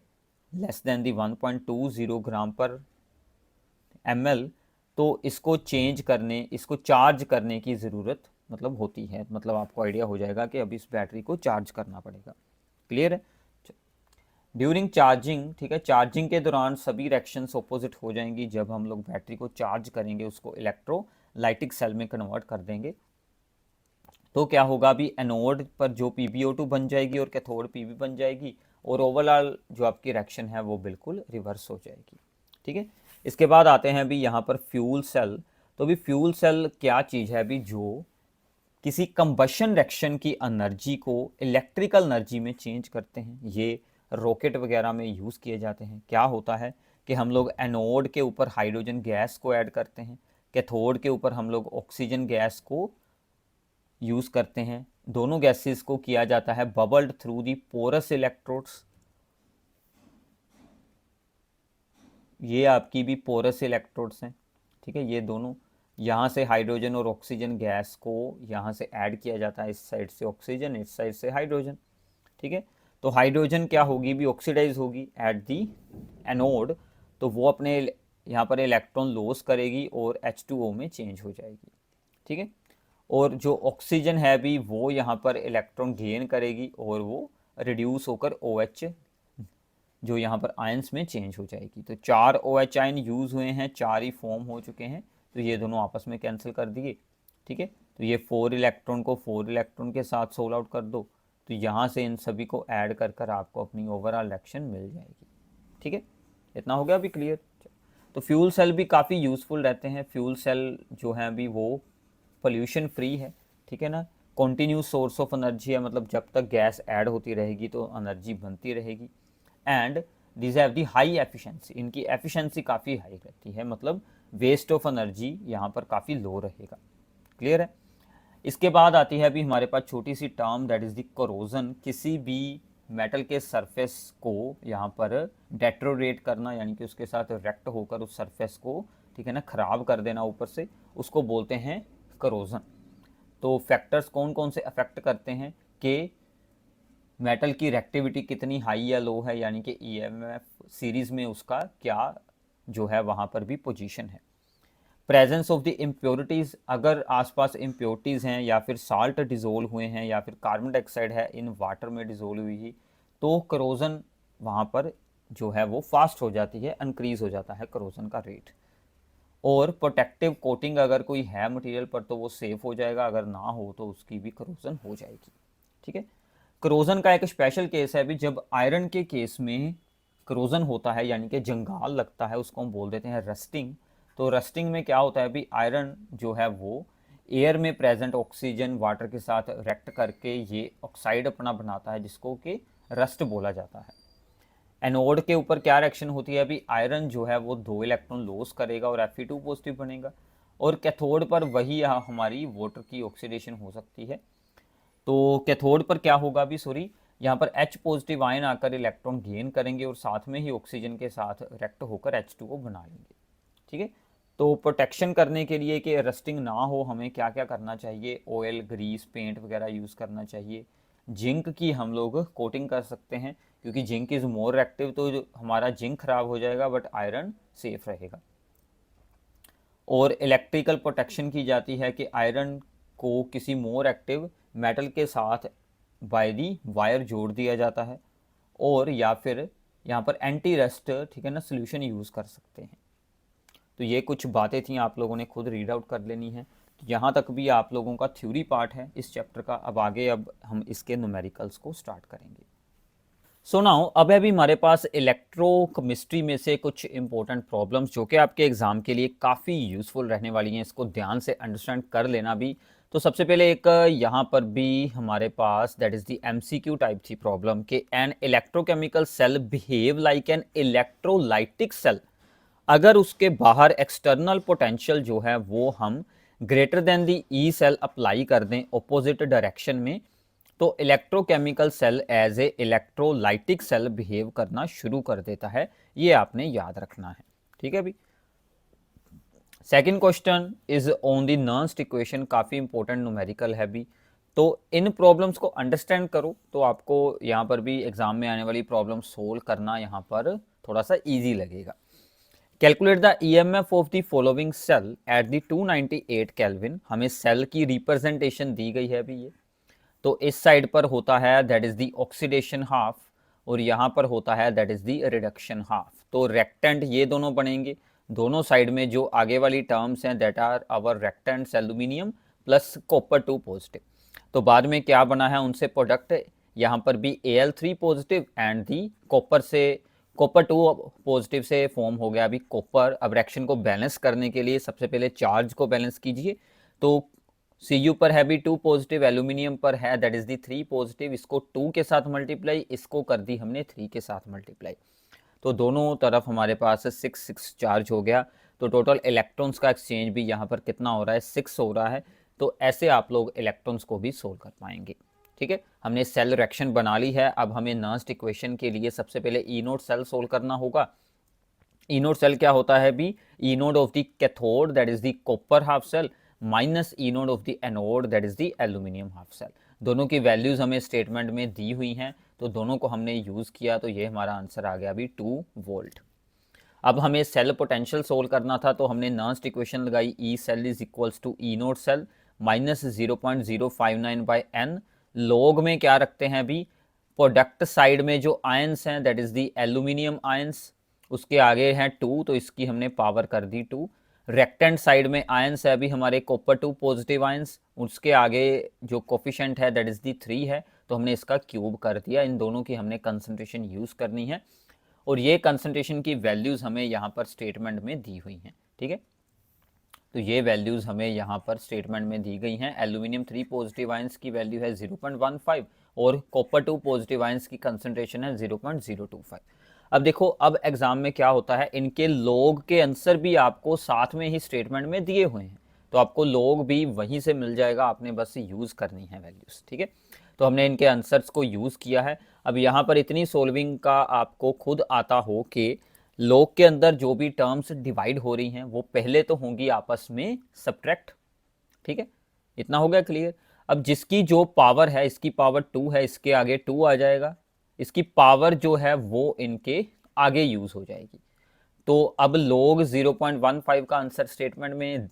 लेस देन दी 1.20 ग्राम पर ml, तो इसको चेंज करने, इसको चार्ज करने की ज़रूरत मतलब होती है, मतलब आपको आइडिया हो जाएगा कि अब इस बैटरी को चार्ज करना पड़ेगा। क्लियर है? ड्यूरिंग चार्जिंग, ठीक है, चार्जिंग के दौरान सभी रिएक्शंस ऑपोजिट हो जाएंगी। जब हम लोग बैटरी को चार्ज करेंगे उसको इलेक्ट्रोलाइटिक सेल में कन्वर्ट कर देंगे तो क्या होगा, अभी एनोड पर जो PbO2 बन जाएगी और कैथोड Pb बन जाएगी, और ओवरऑल जो आपकी रिएक्शन है वो बिल्कुल रिवर्स हो जाएगी। ठीक है, इसके बाद आते हैं अभी यहाँ पर फ्यूल सेल। तो अभी फ्यूल सेल क्या चीज़ है अभी, जो किसी कंबशन रिएक्शन की एनर्जी को इलेक्ट्रिकल एनर्जी में चेंज करते हैं। ये रॉकेट वगैरह में यूज़ किए जाते हैं। क्या होता है कि हम लोग एनोड के ऊपर हाइड्रोजन गैस को ऐड करते हैं, कैथोड के ऊपर हम लोग ऑक्सीजन गैस को यूज़ करते हैं। दोनों गैसेस को किया जाता है bubbled through the porous electrodes. ये आपकी भी पोरस इलेक्ट्रोड्स हैं। ठीक है, ये दोनों यहाँ से हाइड्रोजन और ऑक्सीजन गैस को यहाँ से ऐड किया जाता है, इस साइड से ऑक्सीजन, इस साइड से हाइड्रोजन। ठीक है, तो हाइड्रोजन क्या होगी भी, ऑक्सीडाइज होगी एट दी एनोड, तो वो अपने यहाँ पर इलेक्ट्रॉन लॉस करेगी और H2O में चेंज हो जाएगी। ठीक है, और जो ऑक्सीजन है भी वो यहाँ पर इलेक्ट्रॉन गेन करेगी और वो रिड्यूस होकर OH जो यहाँ पर आयंस में चेंज हो जाएगी। तो 4 OH आयन यूज़ हुए हैं, 4 ही फॉर्म हो चुके हैं, तो ये दोनों आपस में कैंसिल कर दिए। ठीक है, तो ये 4 इलेक्ट्रॉन को 4 इलेक्ट्रॉन के साथ सोल आउट कर दो, तो यहाँ से इन सभी को ऐड कर कर आपको अपनी ओवरऑल रिएक्शन मिल जाएगी। ठीक है, इतना हो गया अभी क्लियर। तो फ्यूल सेल भी काफ़ी यूज़फुल रहते हैं। फ्यूल सेल जो है अभी वो पोल्यूशन फ्री है। ठीक है ना, कॉन्टीन्यूस सोर्स ऑफ एनर्जी है, मतलब जब तक गैस ऐड होती रहेगी तो एनर्जी बनती रहेगी। And this have the high efficiency, इनकी एफिशिएंसी काफ़ी हाई रहती है, मतलब वेस्ट ऑफ एनर्जी यहाँ पर काफ़ी लो रहेगा। क्लियर है? इसके बाद आती है अभी हमारे पास छोटी सी term that is the corrosion. किसी भी मेटल के सरफेस को यहाँ पर डेट्रोरेट करना, यानी कि उसके साथ रिएक्ट होकर उस सरफेस को, ठीक है ना, ख़राब कर देना ऊपर से, उसको बोलते हैं कोरोजन। तो फैक्टर्स कौन कौन से अफेक्ट करते हैं कि मेटल की रिएक्टिविटी कितनी हाई या लो है, यानी कि EMF सीरीज़ में उसका क्या जो है वहाँ पर भी पोजीशन है। प्रेजेंस ऑफ द इम्प्योरिटीज़, अगर आसपास इम्प्योरिटीज़ हैं या फिर साल्ट डिज़ोल्व हुए हैं या फिर कार्बन डाइऑक्साइड है इन वाटर में डिज़ोल्व हुई ही, तो करोजन वहाँ पर जो है वो फास्ट हो जाती है, इंक्रीज़ हो जाता है करोजन का रेट। और प्रोटेक्टिव कोटिंग अगर कोई है मटेरियल पर तो वो सेफ हो जाएगा, अगर ना हो तो उसकी भी करोजन हो जाएगी। ठीक है, करोजन का एक स्पेशल केस है भी, जब आयरन के केस में करोजन होता है यानी कि जंगाल लगता है, उसको हम बोल देते हैं रस्टिंग। तो रस्टिंग में क्या होता है अभी, आयरन जो है वो एयर में प्रेजेंट ऑक्सीजन वाटर के साथ रिएक्ट करके ये ऑक्साइड अपना बनाता है, जिसको कि रस्ट बोला जाता है। एनोड के ऊपर क्या रिएक्शन होती है अभी, आयरन जो है वो 2 इलेक्ट्रॉन लॉस करेगा और Fe2 पॉजिटिव बनेगा, और कैथोड पर वही हमारी वाटर की ऑक्सीडेशन हो सकती है। तो कैथोड पर क्या होगा अभी, सॉरी, यहाँ पर H पॉजिटिव आयन आकर इलेक्ट्रॉन गेन करेंगे और साथ में ही ऑक्सीजन के साथ रिएक्ट होकर H2O बना लेंगे। ठीक है, तो प्रोटेक्शन करने के लिए कि रस्टिंग ना हो, हमें क्या क्या करना चाहिए, ऑयल, ग्रीस, पेंट वगैरह यूज़ करना चाहिए। जिंक की हम लोग कोटिंग कर सकते हैं, क्योंकि जिंक इज़ मोर एक्टिव, तो जो हमारा जिंक खराब हो जाएगा बट आयरन सेफ रहेगा। और इलेक्ट्रिकल प्रोटेक्शन की जाती है कि आयरन को किसी मोर एक्टिव मेटल के साथ बाय दी वायर जोड़ दिया जाता है, और या फिर यहाँ पर एंटी रस्ट, ठीक है ना, सोल्यूशन यूज़ कर सकते हैं। तो ये कुछ बातें थी, आप लोगों ने खुद रीड आउट कर लेनी है। तो यहाँ तक भी आप लोगों का थ्योरी पार्ट है इस चैप्टर का। अब आगे अब हम इसके न्यूमेरिकल्स को स्टार्ट करेंगे। सो नाउ अब अभी हमारे पास इलेक्ट्रोकेमिस्ट्री में से कुछ इंपॉर्टेंट प्रॉब्लम्स जो कि आपके एग्जाम के लिए काफ़ी यूज़फुल रहने वाली हैं, इसको ध्यान से अंडरस्टैंड कर लेना भी। तो सबसे पहले एक यहाँ पर भी हमारे पास that is the MCQ type थी प्रॉब्लम कि an electrochemical cell behave like an electrolytic cell. अगर उसके बाहर एक्सटर्नल पोटेंशियल जो है वो हम greater than the E cell apply कर दें ऑपोजिट डायरेक्शन में, तो electrochemical cell as a electrolytic cell behave करना शुरू कर देता है, ये आपने याद रखना है। ठीक है भी। Second question is on the Nernst equation, काफ़ी इंपॉर्टेंट न्यूमेरिकल है भी। तो इन प्रॉब्लम्स को अंडरस्टैंड करो तो आपको यहाँ पर भी एग्जाम में आने वाली प्रॉब्लम सोल्व करना यहाँ पर थोड़ा सा इजी लगेगा। Calculate the EMF of the following cell at the 298 kelvin. हमें सेल की रिप्रेजेंटेशन दी गई है अभी ये। तो इस साइड पर होता है that is the oxidation half, और यहाँ पर होता है that is the reduction half. तो रेक्टेंट ये दोनों बनेंगे, दोनों साइड में जो आगे वाली टर्म्स हैं that are our reactants aluminium plus copper 2 positive. तो बाद में क्या बना है उनसे प्रोडक्ट, यहाँ पर भी Al3 positive and the copper 2 positive से फॉर्म हो गया अभी कॉपर। अब रिएक्शन को बैलेंस करने के लिए सबसे पहले चार्ज को बैलेंस कीजिए। तो Cu पर है भी 2 पॉजिटिव, एल्यूमिनियम पर है दैट इज दी 3 पॉजिटिव, इसको 2 के साथ मल्टीप्लाई, इसको कर दी हमने 3 के साथ मल्टीप्लाई। तो दोनों तरफ हमारे पास 6 चार्ज हो गया। तो टोटल इलेक्ट्रॉन्स का एक्सचेंज भी यहाँ पर कितना हो रहा है, 6 हो रहा है। तो ऐसे आप लोग इलेक्ट्रॉन्स को भी सोल्व कर पाएंगे। ठीक है, हमने सेल रिएक्शन बना ली है। अब हमें नर्स्ट इक्वेशन के लिए सबसे पहले ई नोड सेल सोल्व करना होगा। ई नोड सेल क्या होता है भी, E naught of the cathode that is the copper half cell minus E naught of the anode that is the aluminium half cell. दोनों की वैल्यूज हमें स्टेटमेंट में दी हुई हैं, तो दोनों को हमने यूज किया, तो ये हमारा आंसर आ गया अभी 2 वोल्ट। अब हमें सेल पोटेंशियल सोल्व करना था, तो हमने नर्स्ट इक्वेशन लगाई, E cell is equals to E naught cell minus 0.059 by n. Log में क्या रखते हैं अभी, प्रोडक्ट साइड में जो आयंस हैं that is the aluminium ions, उसके आगे हैं 2, तो इसकी हमने पावर कर दी 2। रेक्टेंट साइड में आयंस है अभी हमारे कॉपर 2 पॉजिटिव आयंस, उसके आगे जो कोफिशिएंट है दैट इज दी 3 है, तो हमने इसका क्यूब कर दिया। इन दोनों की हमने कंसंट्रेशन यूज करनी है, और ये कंसंट्रेशन की वैल्यूज हमें यहाँ पर स्टेटमेंट में दी हुई हैं। ठीक है, तो ये वैल्यूज हमें यहाँ पर स्टेटमेंट में दी गई हैं। एल्यूमिनियम 3 पॉजिटिव आयंस की वैल्यू है 0.15 और कॉपर 2 पॉजिटिव आयंस की कंसंट्रेशन है 0.025। अब देखो, अब एग्जाम में क्या होता है, इनके लॉग के आंसर भी आपको साथ में ही स्टेटमेंट में दिए हुए हैं, तो आपको लॉग भी वहीं से मिल जाएगा, आपने बस यूज करनी है वैल्यूज। ठीक है, तो हमने इनके आंसर्स को यूज किया है। अब यहाँ पर इतनी सोल्विंग का आपको खुद आता हो कि लॉग के अंदर जो भी टर्म्स डिवाइड हो रही हैं वो पहले तो होंगी आपस में सब्ट्रैक्ट। ठीक है, इतना हो गया क्लियर। अब जिसकी जो पावर है, इसकी पावर 2 है, इसके आगे 2 आ जाएगा, इसकी पावर जो है वो इनके आगे यूज हो जाएगी। तो अब log 0.15 का आंसर स्टेटमेंट में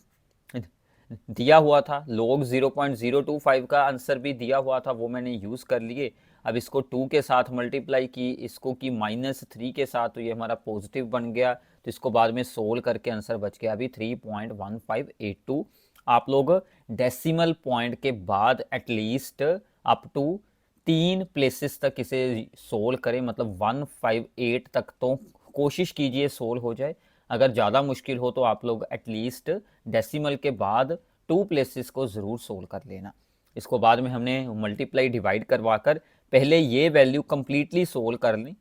दिया हुआ था, log 0.025 का आंसर भी दिया हुआ था, वो मैंने यूज कर लिए। अब इसको 2 के साथ मल्टीप्लाई की, इसको की -3 के साथ, तो ये हमारा पॉजिटिव बन गया। तो इसको बाद में सोल्व करके आंसर बच गया अभी 3.1582। आप लोग डेसिमल पॉइंट के बाद एटलीस्ट अप टू 3 प्लेसेस तक इसे सोल्व करें, मतलब 158 तक तो कोशिश कीजिए सोल्व हो जाए। अगर ज़्यादा मुश्किल हो तो आप लोग एटलीस्ट डेसिमल के बाद 2 प्लेसेस को ज़रूर सोल्व कर लेना। इसको बाद में हमने मल्टीप्लाई डिवाइड करवा कर पहले ये वैल्यू कंप्लीटली सोल्व कर लें।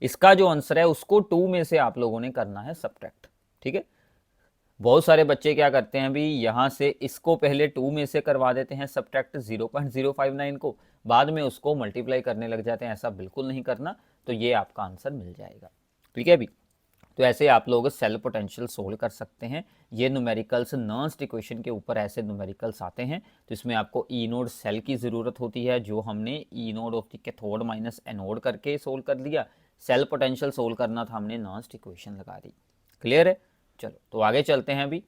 इसका जो आंसर है उसको 2 में से आप लोगों ने करना है सब्ट्रैक्ट। ठीक है, बहुत सारे बच्चे क्या करते हैं भी, यहाँ से इसको पहले 2 में से करवा देते हैं सब्ट्रैक्ट 0.059 को, बाद में उसको मल्टीप्लाई करने लग जाते हैं। ऐसा बिल्कुल नहीं करना, तो ये आपका आंसर मिल जाएगा। ठीक है भी, तो ऐसे आप लोग सेल पोटेंशियल सोल्व कर सकते हैं। ये न्यूमेरिकल्स नर्स्ट इक्वेशन के ऊपर ऐसे न्यूमेरिकल्स आते हैं, तो इसमें आपको ई नोड सेल की ज़रूरत होती है, जो हमने ई naught of the cathode minus anode करके सोल्व कर लिया। सेल पोटेंशियल सोल्व करना था, हमने नर्स्ट इक्वेशन लगा दी। क्लियर है, चलो तो आगे चलते हैं। अभी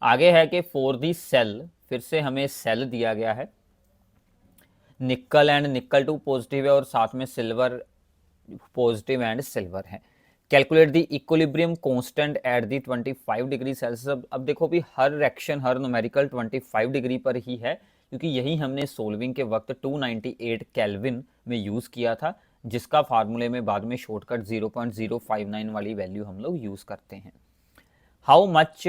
आगे है कि फॉर दी सेल, फिर से हमें सेल दिया गया है, निकल एंड निकल 2 पॉजिटिव है, और साथ में सिल्वर पॉजिटिव एंड सिल्वर है। Calculate the equilibrium constant at the 25 degree Celsius. अब देखो भी, हर रिएक्शन हर न्यूमेरिकल 25 डिग्री पर ही है, क्योंकि यही हमने सोल्विंग के वक्त 298 केल्विन में यूज़ किया था, जिसका फार्मूले में बाद में शॉर्टकट 0.059 वाली वैल्यू हम लोग यूज़ करते हैं। How much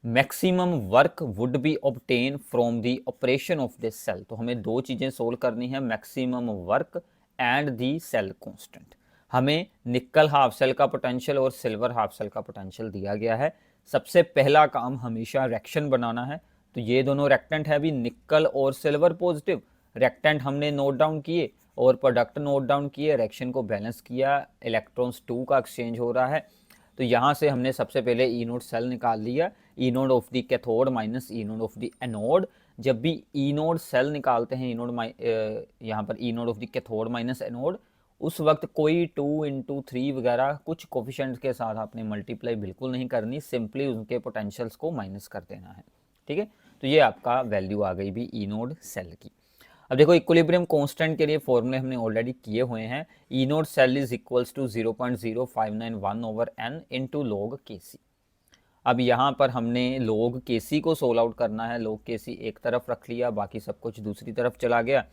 maximum work would be obtain from the operation of this cell. तो हमें 2 चीज़ें सोल्व करनी है, maximum work and the cell constant. हमें निकल हाफ सेल का पोटेंशियल और सिल्वर हाफ सेल का पोटेंशियल दिया गया है। सबसे पहला काम हमेशा रिएक्शन बनाना है, तो ये दोनों रेक्टेंट है भी, निकल और सिल्वर पॉजिटिव, रिएक्टेंट हमने नोट डाउन किए और प्रोडक्ट नोट डाउन किए, रिएक्शन को बैलेंस किया, इलेक्ट्रॉन्स 2 का एक्सचेंज हो रहा है। तो यहाँ से हमने सबसे पहले ई नोड सेल निकाल लिया, ई naught of the cathode minus E naught of the anode. जब भी ई नोड सेल निकालते हैं, ई नोड यहाँ पर ई naught of the cathode minus anode, उस वक्त कोई 2 × 3 वगैरह कुछ कोफिशिएंट के साथ आपने मल्टीप्लाई बिल्कुल नहीं करनी, सिंपली उनके पोटेंशियल्स को माइनस कर देना है। ठीक है, तो ये आपका वैल्यू आ गई भी ई नोड सेल की। अब देखो इक्विलिब्रियम कांस्टेंट के लिए फॉर्मूले हमने ऑलरेडी किए हुए हैं। E naught cell is equals to 0.0591/n into log Kc। अब यहाँ पर हमने log Kc को सोल्व आउट करना है। log Kc एक तरफ रख लिया, बाकी सब कुछ दूसरी तरफ चला गया।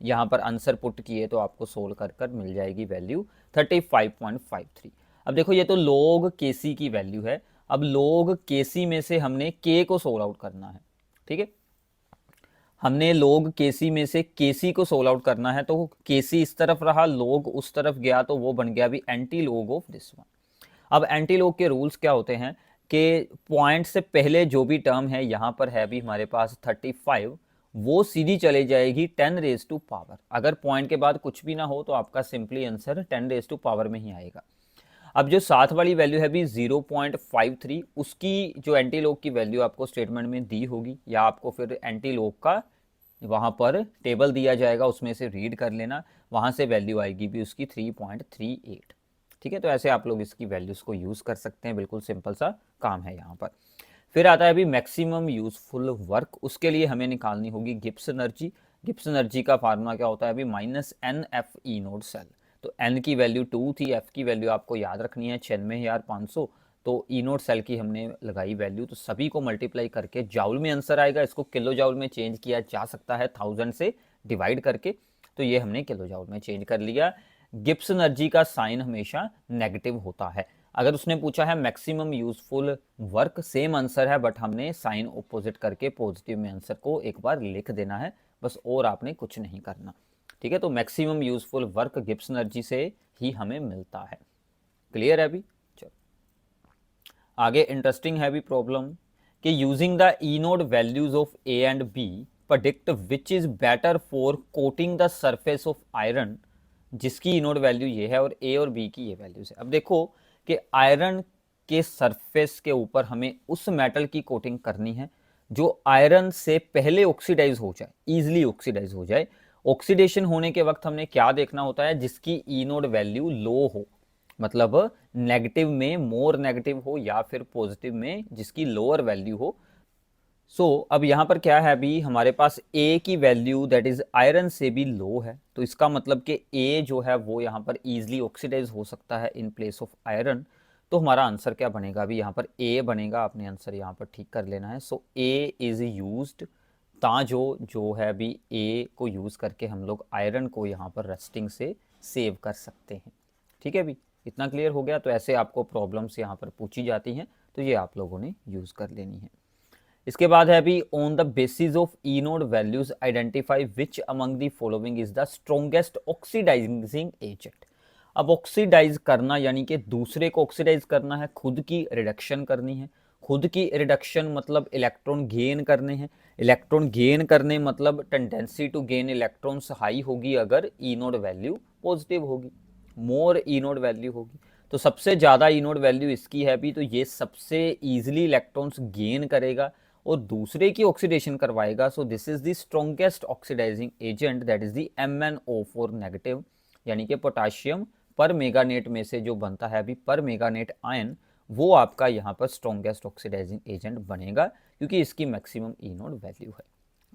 यहाँ पर आंसर पुट किए तो आपको सोल्व कर कर मिल जाएगी वैल्यू 35.53। अब देखो ये तो log Kc की वैल्यू है। अब log Kc में से हमने K को सोल्व आउट करना है। ठीक है, हमने log Kc में से Kc को सोल्व आउट करना है, तो Kc इस तरफ रहा, log उस तरफ गया, तो वो बन गया भी anti log of this one. अब एंटी लॉग के रूल्स क्या होते हैं कि पॉइंट से पहले जो भी टर्म है, यहाँ पर है भी हमारे पास 35, वो सीधी चली जाएगी 10⁻⁴। अगर पॉइंट के बाद कुछ भी ना हो तो आपका सिंपली आंसर 10⁻⁴ में ही आएगा। अब जो साथ वाली वैल्यू है भी 0.53, उसकी जो एंटी लॉग की वैल्यू आपको स्टेटमेंट में दी होगी, या आपको फिर एंटी लॉग का वहाँ पर टेबल दिया जाएगा, उसमें से रीड कर लेना, वहाँ से वैल्यू आएगी भी उसकी 3.38। ठीक है, तो ऐसे आप लोग इसकी वैल्यूज़ को यूज़ कर सकते हैं, बिल्कुल सिंपल सा काम है यहाँ पर। फिर आता है अभी मैक्सिमम यूजफुल वर्क, उसके लिए हमें निकालनी होगी गिब्स एनर्जी। गिब्स एनर्जी का फार्मूला क्या होता है अभी -NF ई नोड सेल। तो N की वैल्यू 2 थी, F की वैल्यू आपको याद रखनी है 96,500, तो ई नोड सेल की हमने लगाई वैल्यू, तो सभी को मल्टीप्लाई करके जाउल में आंसर आएगा। इसको किलो जाउल में चेंज किया जा सकता है 1000 से डिवाइड करके, तो ये हमने किलो जाउल में चेंज कर लिया। गिब्स एनर्जी का साइन हमेशा नेगेटिव होता है। अगर उसने पूछा है maximum useful work, same answer है, बट हमने साइन ऑपोजिट करके पॉजिटिव में आंसर को एक बार लिख देना है बस, और आपने कुछ नहीं करना। ठीक है, तो maximum useful work Gibbs energy से ही हमें मिलता है। क्लियर है अभी? चलो आगे इंटरेस्टिंग है भी प्रॉब्लम कि using the E naught values of A and B predict which is better for coating the surface of iron, जिसकी ई नोड वैल्यू ये है और ए और बी की ये वैल्यूज है। अब देखो कि आयरन के सरफेस के ऊपर हमें उस मेटल की कोटिंग करनी है जो आयरन से पहले ऑक्सीडाइज हो जाए, इजीली ऑक्सीडाइज हो जाए। ऑक्सीडेशन होने के वक्त हमने क्या देखना होता है, जिसकी ई नोड वैल्यू लो हो, मतलब नेगेटिव में मोर नेगेटिव हो या फिर पॉजिटिव में जिसकी लोअर वैल्यू हो। अब यहाँ पर क्या है अभी हमारे पास A की वैल्यू दैट इज आयरन से भी लो है, तो इसका मतलब कि A जो है वो यहाँ पर इजीली ऑक्सीडाइज हो सकता है इन प्लेस ऑफ आयरन। तो हमारा आंसर क्या बनेगा अभी यहाँ पर A बनेगा, आपने आंसर यहाँ पर ठीक कर लेना है। A इज यूज्ड, जो है अभी A को यूज़ करके हम लोग आयरन को यहाँ पर रस्टिंग से सेव कर सकते हैं। ठीक है अभी इतना क्लियर हो गया? तो ऐसे आपको प्रॉब्लम्स यहाँ पर पूछी जाती हैं, तो ये आप लोगों ने यूज़ कर लेनी है। इसके बाद है अभी on the basis of E naught values identify which among the following is the strongest oxidising agent. अब ऑक्सीडाइज करना यानी कि दूसरे को ऑक्सीडाइज करना है, खुद की रिडक्शन करनी है। खुद की रिडक्शन मतलब इलेक्ट्रॉन गेन करने हैं। इलेक्ट्रॉन गेन करने मतलब tendency to gain electrons high होगी अगर ई नोड वैल्यू पॉजिटिव होगी, मोर ई नोड वैल्यू होगी। तो सबसे ज़्यादा ई नोड वैल्यू इसकी है भी, तो ये सबसे ईजिली इलेक्ट्रॉन्स गेन करेगा और दूसरे की ऑक्सीडेशन करवाएगा। So this is the strongest oxidising agent that is the MnO4 negative, यानी कि पोटाशियम पर मेगानेट में से जो बनता है अभी पर मेगानेट आयन, वो आपका यहाँ पर स्ट्रॉन्गेस्ट ऑक्सीडाइजिंग एजेंट बनेगा क्योंकि इसकी मैक्सिमम ई नोड वैल्यू है।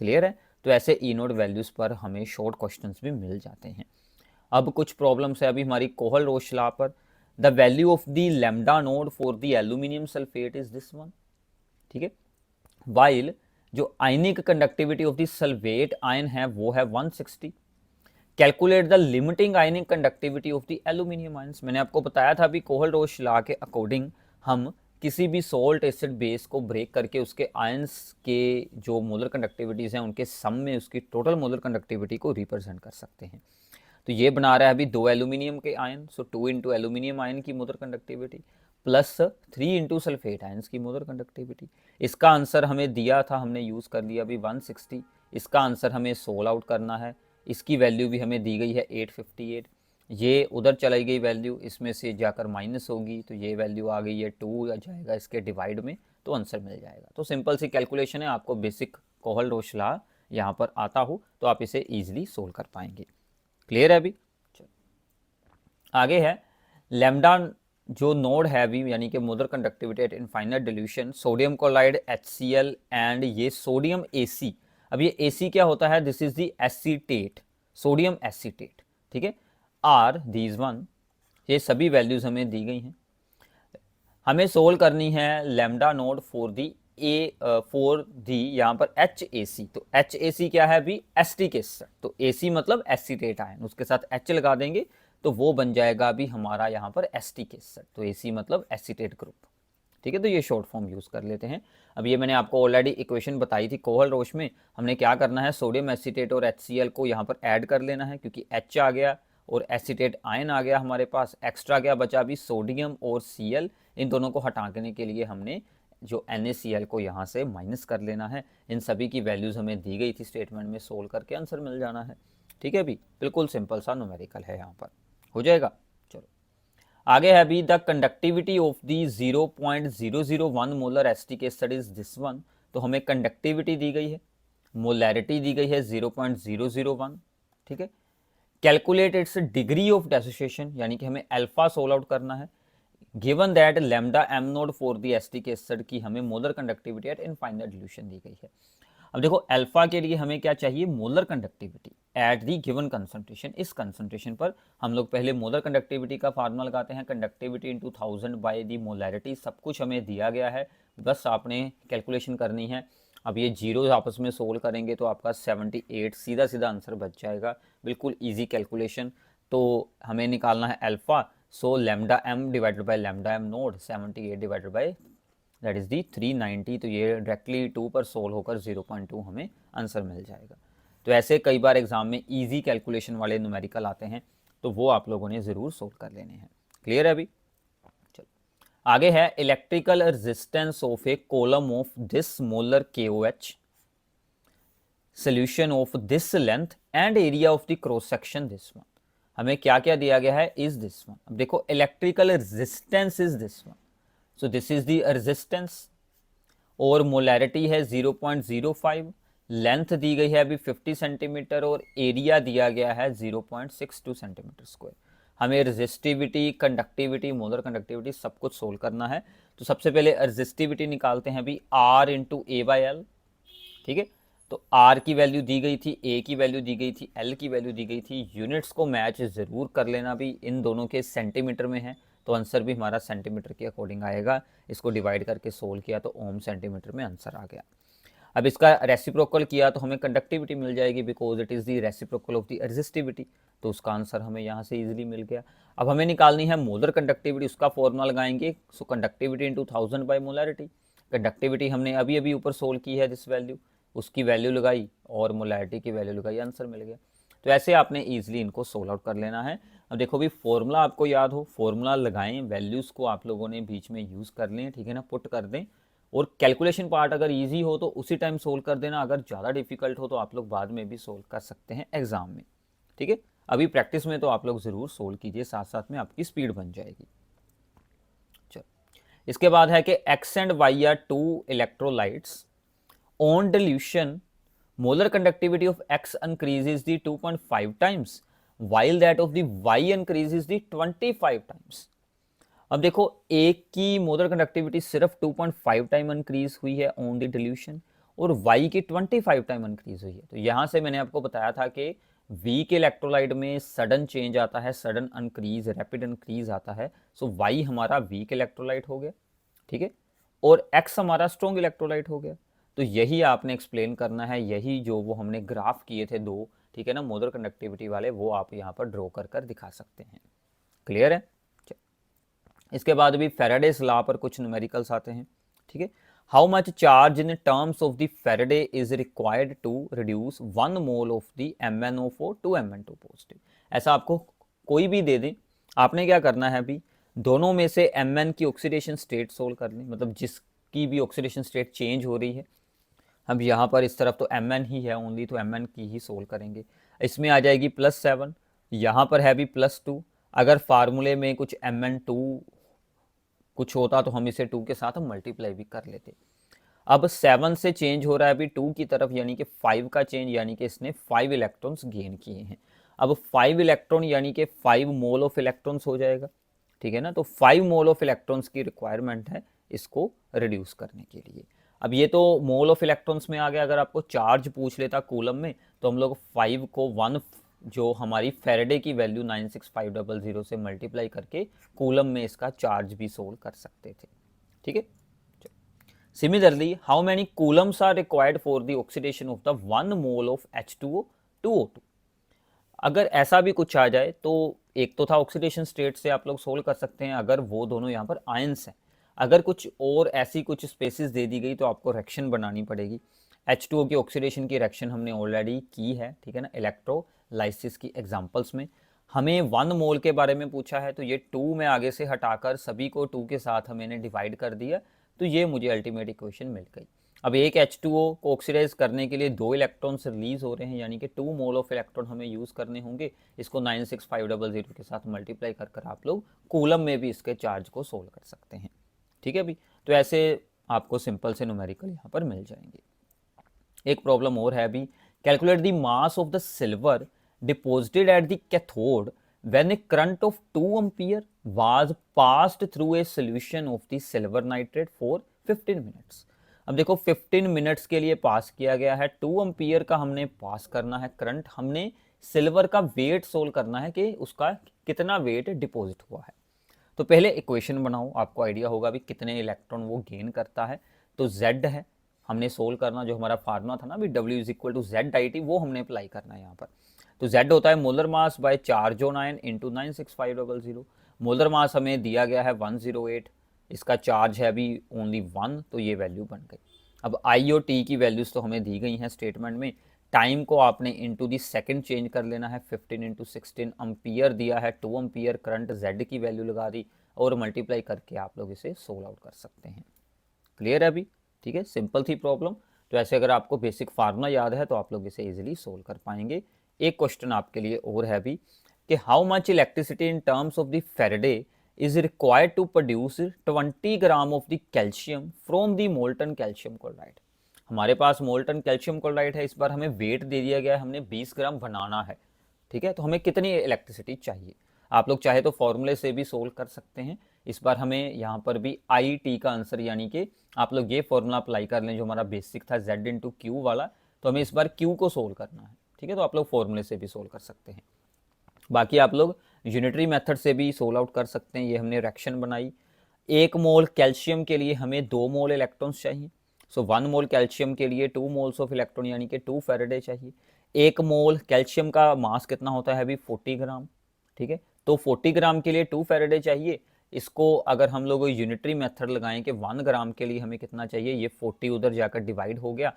क्लियर है? तो ऐसे ई नोड वैल्यूज पर हमें शॉर्ट क्वेश्चंस भी मिल जाते हैं। अब कुछ प्रॉब्लम्स है अभी हमारी कोहल-रोश लॉ पर। The value of the lambda naught for the aluminium sulphate is this one. ठीक है, वाइल जो ionic conductivity of the sulphate ion है वो है 160। Calculate the limiting ionic conductivity of the aluminium ions. मैंने आपको बताया था अभी कोहल-रोश लॉ के अकॉर्डिंग हम किसी भी सॉल्ट एसिड बेस को ब्रेक करके उसके आयंस के जो मोलर कंडक्टिविटीज़ हैं उनके सम में उसकी टोटल मोलर कंडक्टिविटी को रिप्रेजेंट कर सकते हैं। तो ये बना रहा है अभी 2 एल्यूमिनियम के आयन, सो 2 इंटू एल्यूमिनियम आयन की molar conductivity plus 3 into sulphate ions की मोलर कंडक्टिविटी। इसका आंसर हमें दिया था, हमने यूज़ कर लिया अभी 160 इसका आंसर हमें सोल्व आउट करना है। इसकी वैल्यू भी हमें दी गई है 858, ये उधर चलाई गई वैल्यू, इसमें से जाकर माइनस होगी तो ये वैल्यू आ गई है 2 आ जाएगा इसके डिवाइड में, तो आंसर मिल जाएगा। तो सिंपल सी कैलकुलेशन है, आपको बेसिक कोहल-रोश लॉ यहाँ पर आता हो तो आप इसे ईजिली सोल्व कर पाएंगे। क्लियर है अभी? आगे है लैम्डा जो नोड है अभी, यानी कि molar conductivity at infinite dilution sodium chloride HCl and ये सोडियम AC। अब ये AC क्या होता है? This is the acetate, sodium acetate, ठीक है। आर दीज वन, ये सभी वैल्यूज हमें दी गई हैं। हमें सोल्व करनी है lambda naught for the for the यहाँ पर HAC। तो HAC क्या है अभी? एसिटिक एसिड, तो AC मतलब एसीटेट आयन, उसके साथ H लगा देंगे तो वो बन जाएगा अभी हमारा यहाँ पर एसिटिक एसिड, तो AC मतलब एसीटेट ग्रुप, ठीक है। तो ये शॉर्ट फॉर्म यूज़ कर लेते हैं। अब ये मैंने आपको ऑलरेडी इक्वेशन बताई थी कोहल-रोश में, हमने क्या करना है, सोडियम एसीटेट और HCl को यहाँ पर ऐड कर लेना है, क्योंकि H आ गया और एसीटेट आयन आ गया हमारे पास, एक्स्ट्रा क्या बचा अभी? सोडियम और Cl, इन दोनों को हटाने के लिए हमने जो NaCl को यहाँ से माइनस कर लेना है। इन सभी की वैल्यूज़ हमें दी गई थी स्टेटमेंट में, सोल्व करके आंसर मिल जाना है, ठीक है। अभी बिल्कुल सिंपल सा न्यूमेरिकल है, यहाँ पर हो जाएगा। चलो आगे है अभी the conductivity of the 0.001 molar acetic acid is this one. तो हमें कंडक्टिविटी दी गई है, मोलैरिटी दी गई है 0.001, ठीक है। Calculate its degree of dissociation, यानी कि हमें अल्फा सोल्व आउट करना है। Given that lambda M naught for the acetic acid की हमें molar conductivity at infinite dilution दी गई है। अब देखो अल्फा के लिए हमें क्या चाहिए? Molar conductivity at the given concentration. इस कंसंट्रेशन पर हम लोग पहले मोलर कंडक्टिविटी का फार्मूला लगाते हैं, conductivity into 1000 by the molarity. सब कुछ हमें दिया गया है, बस आपने कैलकुलेशन करनी है। अब ये जीरो आपस में सोल्व करेंगे तो आपका 78 सीधा सीधा आंसर बच जाएगा, बिल्कुल ईजी कैलकुलेशन। तो हमें निकालना है alpha, so lambda M divided by lambda M naught 78 divided by that is the 390, तो ये डायरेक्टली 2 पर सोल्व होकर 0.2 हमें आंसर मिल जाएगा। तो ऐसे कई बार एग्जाम में इजी कैलकुलेशन वाले न्यूमेरिकल आते हैं, तो वो आप लोगों ने ज़रूर सोल्व कर लेने हैं। क्लियर है अभी? चलो आगे है electrical resistance of A column of this molar KOH, solution of this length and area of the cross section this one. हमें क्या क्या दिया गया है? Is this one. अब देखो electrical resistance is this one, so this is the resistance और molarity है 0.05, लेंथ दी गई है अभी 50 सेंटीमीटर और एरिया दिया गया है 0.62 सेंटीमीटर स्क्वायर। हमें रेजिस्टिविटी, कंडक्टिविटी, मोलर कंडक्टिविटी सब कुछ सोल्व करना है। तो सबसे पहले रेजिस्टिविटी निकालते हैं अभी, R इंटू A/L, ठीक है। तो R की वैल्यू दी गई थी, A की वैल्यू दी गई थी, L की वैल्यू दी गई थी। यूनिट्स को मैच ज़रूर कर लेना भी, इन दोनों के सेंटीमीटर में है तो आंसर भी हमारा सेंटीमीटर के अकॉर्डिंग आएगा। इसको डिवाइड करके सोल्व किया तो ओम सेंटीमीटर में आंसर आ गया। अब इसका रेसिप्रोकल किया तो हमें कंडक्टिविटी मिल जाएगी, because it is the reciprocal of the resistivity, तो उसका आंसर हमें यहाँ से इजीली मिल गया। अब हमें निकालनी है मोलर कंडक्टिविटी, उसका फॉर्मूला लगाएंगे, so conductivity into 1000 by molarity. Conductivity हमने अभी अभी ऊपर सोल्व की है, दिस वैल्यू, उसकी वैल्यू लगाई और मोलैरिटी की वैल्यू लगाई, आंसर मिल गया। तो ऐसे आपने ईजिली इनको सोल्व आउट कर लेना है। अब देखो भी फॉर्मूला आपको याद हो, फॉर्मूला लगाएं, वैल्यूज़ को आप लोगों ने बीच में यूज़ कर लें, ठीक है ना, पुट कर दें। और कैलकुलेशन पार्ट अगर इजी हो तो उसी टाइम सोल्व कर देना, अगर ज़्यादा डिफिकल्ट हो तो आप लोग बाद में भी सोल्व कर सकते हैं एग्जाम में, ठीक है। अभी प्रैक्टिस में तो आप लोग ज़रूर सोल्व कीजिए, साथ साथ में आपकी स्पीड बन जाएगी। चलो इसके बाद है कि X and Y are two electrolytes on dilution, molar conductivity of X increases the 2.5 times while that of the Y increases the 25 times। अब देखो एक की मोलर कंडक्टिविटी सिर्फ 2.5 टाइम इंक्रीज हुई है ऑन द डिल्यूशन और Y की 25 time increase हुई है। तो यहाँ से मैंने आपको बताया था कि V के इलेक्ट्रोलाइट में सडन चेंज आता है, सडन इंक्रीज, रैपिड इंक्रीज आता है। सो Y हमारा वीक इलेक्ट्रोलाइट हो गया, ठीक है, और X हमारा स्ट्रॉन्ग इलेक्ट्रोलाइट हो गया। तो यही आपने एक्सप्लेन करना है, यही जो वो हमने ग्राफ किए थे दो, ठीक है ना, मोलर कंडक्टिविटी वाले, वो आप यहाँ पर ड्रॉ कर कर दिखा सकते हैं। क्लियर है? इसके बाद भी फैराडेज लॉ पर कुछ न्यूमेरिकल्स आते हैं, ठीक है। How much charge in terms of the Faraday is required to reduce 1 mole of the MnO4 to Mn2 positive. ऐसा आपको कोई भी दे दें, आपने क्या करना है अभी, दोनों में से Mn की ऑक्सीडेशन स्टेट सोल्व करनी, मतलब जिसकी भी ऑक्सीडेशन स्टेट चेंज हो रही है अब यहाँ पर इस तरफ तो mn ही है ओनली, तो mn की ही सोल्व करेंगे। इसमें आ जाएगी +7, यहाँ पर है भी +2। अगर फार्मूले में कुछ mn2 कुछ होता तो हम इसे 2 के साथ मल्टीप्लाई भी कर लेते। अब 7 से चेंज हो रहा है अभी 2 की तरफ, यानी कि 5 का चेंज, यानी कि इसने 5 इलेक्ट्रॉन्स गेन किए हैं। अब 5 इलेक्ट्रॉन यानी कि 5 मोल ऑफ इलेक्ट्रॉन्स हो जाएगा, ठीक है ना। तो 5 मोल ऑफ इलेक्ट्रॉन्स की रिक्वायरमेंट है इसको रिड्यूस करने के लिए। अब ये तो मोल ऑफ इलेक्ट्रॉन्स में आ गया। अगर आपको चार्ज पूछ लेता कूलम में, तो हम लोग 5 को 1 जो हमारी फेरेडे की वैल्यू 96500 से मल्टीप्लाई करके कूलम में इसका चार्ज भी सोल्व कर सकते थे, ठीक है। Similarly, how many coulombs are required for the oxidation of the 1 mole of H2O to O2? अगर ऐसा भी कुछ आ जाए तो एक तो था ऑक्सीडेशन स्टेट से आप लोग सोल्व कर सकते हैं, अगर वो दोनों यहाँ पर आयंस हैं। अगर कुछ और ऐसी कुछ स्पेसिस दे दी गई तो आपको रिएक्शन बनानी पड़ेगी। H2O की ऑक्सीडेशन की रिएक्शन हमने ऑलरेडी की है, ठीक है ना, इलेक्ट्रोलाइसिस की एग्जांपल्स में। हमें 1 मोल के बारे में पूछा है, तो ये 2 में आगे से हटाकर सभी को 2 के साथ हमने डिवाइड कर दिया, तो ये मुझे अल्टीमेट इक्वेशन मिल गई। अब एक H2O को ऑक्सीडाइज करने के लिए 2 इलेक्ट्रॉन्स रिलीज हो रहे हैं, यानी कि 2 मोल ऑफ इलेक्ट्रॉन हमें यूज़ करने होंगे। इसको 96500 के साथ मल्टीप्लाई कर कर आप लोग कूलम में भी इसके चार्ज को सोल्व कर सकते हैं, ठीक है अभी। तो ऐसे आपको सिंपल से न्यूमेरिकल यहाँ पर मिल जाएंगे। एक प्रॉब्लम और है अभी, calculate the mass of the silver deposited at the cathode when a current of 2 ampere was passed through a solution of the silver nitrate for 15 minutes। अब देखो 15 मिनट्स के लिए पास किया गया है, 2 एम्पियर का हमने पास करना है करंट, हमने सिल्वर का वेट सोल्व करना है कि उसका कितना वेट डिपॉजिट हुआ है। तो पहले इक्वेशन बनाओ, आपको आइडिया होगा भी कितने इलेक्ट्रॉन वो गेन करता है। तो Z है, हमने सोल्व करना, जो हमारा फार्मूला था ना भी W = ZIT, वो हमने अप्लाई करना है यहाँ पर। तो Z होता है molar mass by charge on ion into 96500। Molar mass हमें दिया गया है 108, इसका चार्ज है अभी ओनली 1, तो ये वैल्यू बन गई। अब I और T की वैल्यूज़ तो हमें दी गई हैं स्टेटमेंट में। टाइम को आपने इंटू दी सेकेंड चेंज कर लेना है, 15 × 16 अम्पियर दिया है, 2 अम्पियर करंट, Z की वैल्यू लगा दी और मल्टीप्लाई करके आप लोग इसे सोल्व आउट कर सकते हैं। क्लियर है अभी, ठीक है, सिंपल थी प्रॉब्लम। तो ऐसे अगर आपको बेसिक फार्मूला याद है तो आप लोग इसे इजीली सोल्व कर पाएंगे। एक क्वेश्चन आपके लिए और है भी कि how much electricity in terms of the Faraday is required to produce 20 gram of the calcium from the molten calcium chloride. हमारे पास मोल्टन कैल्शियम क्लोराइड है, इस बार हमें वेट दे दिया गया है, हमने 20 ग्राम बनाना है, ठीक है। तो हमें कितनी इलेक्ट्रिसिटी चाहिए, आप लोग चाहे तो फॉर्मूले से भी सोल्व कर सकते हैं। इस बार हमें यहाँ पर भी IT का आंसर, यानी कि आप लोग ये फॉर्मूला अप्लाई कर लें जो हमारा बेसिक था Z × Q वाला, तो हमें इस बार Q को सोल्व करना है, ठीक है। तो आप लोग फॉर्मूले से भी सोल्व कर सकते हैं। बाकी आप लोग यूनिटरी मेथड से भी सोल्व आउट कर सकते हैं। ये हमने रिएक्शन बनाई, 1 मोल कैल्शियम के लिए हमें 2 मोल इलेक्ट्रॉन्स चाहिए। सो 1 मोल कैल्शियम के लिए 2 मोल्स ऑफ इलेक्ट्रॉन, यानी कि 2 फेरेडे चाहिए। 1 मोल कैल्शियम का मास कितना होता है अभी 40 ग्राम, ठीक है। तो 40 ग्राम के लिए 2 फेरेडे चाहिए। इसको अगर हम लोग यूनिटरी मेथड लगाएं कि 1 ग्राम के लिए हमें कितना चाहिए, ये 40 उधर जाकर डिवाइड हो गया,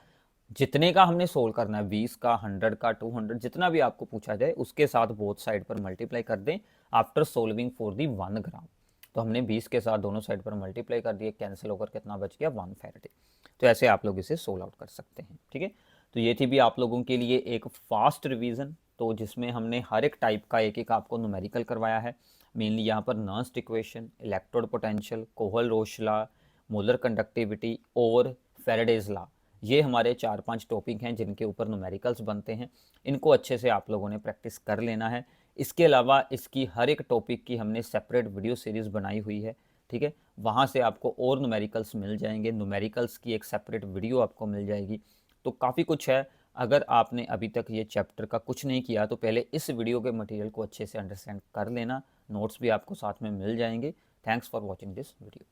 जितने का हमने सोल्व करना है, 20 का, 100 का, 200, जितना भी आपको पूछा जाए उसके साथ बोथ साइड पर मल्टीप्लाई कर दें आफ्टर सोल्विंग फॉर दी 1 ग्राम। तो हमने 20 के साथ दोनों साइड पर मल्टीप्लाई कर दिए, कैंसिल होकर कितना बच गया 1 फेरेडे। तो ऐसे आप लोग इसे सोल्व आउट कर सकते हैं, ठीक है। तो ये थी भी आप लोगों के लिए एक फास्ट रिवीजन, तो जिसमें हमने हर एक टाइप का एक एक आपको न्यूमेरिकल करवाया है। मेनली यहाँ पर Nernst equation, electrode potential, Kohlrausch law, molar conductivity और फेरेडेज लॉ, ये हमारे 4-5 टॉपिक हैं जिनके ऊपर न्यूमेरिकल्स बनते हैं। इनको अच्छे से आप लोगों ने प्रैक्टिस कर लेना है। इसके अलावा इसकी हर एक टॉपिक की हमने सेपरेट वीडियो सीरीज़ बनाई हुई है, ठीक है। वहाँ से आपको और न्यूमेरिकल्स मिल जाएंगे, न्यूमेरिकल्स की एक सेपरेट वीडियो आपको मिल जाएगी। तो काफ़ी कुछ है। अगर आपने अभी तक ये चैप्टर का कुछ नहीं किया तो पहले इस वीडियो के मटेरियल को अच्छे से अंडरस्टैंड कर लेना, नोट्स भी आपको साथ में मिल जाएंगे। Thanks for watching this video.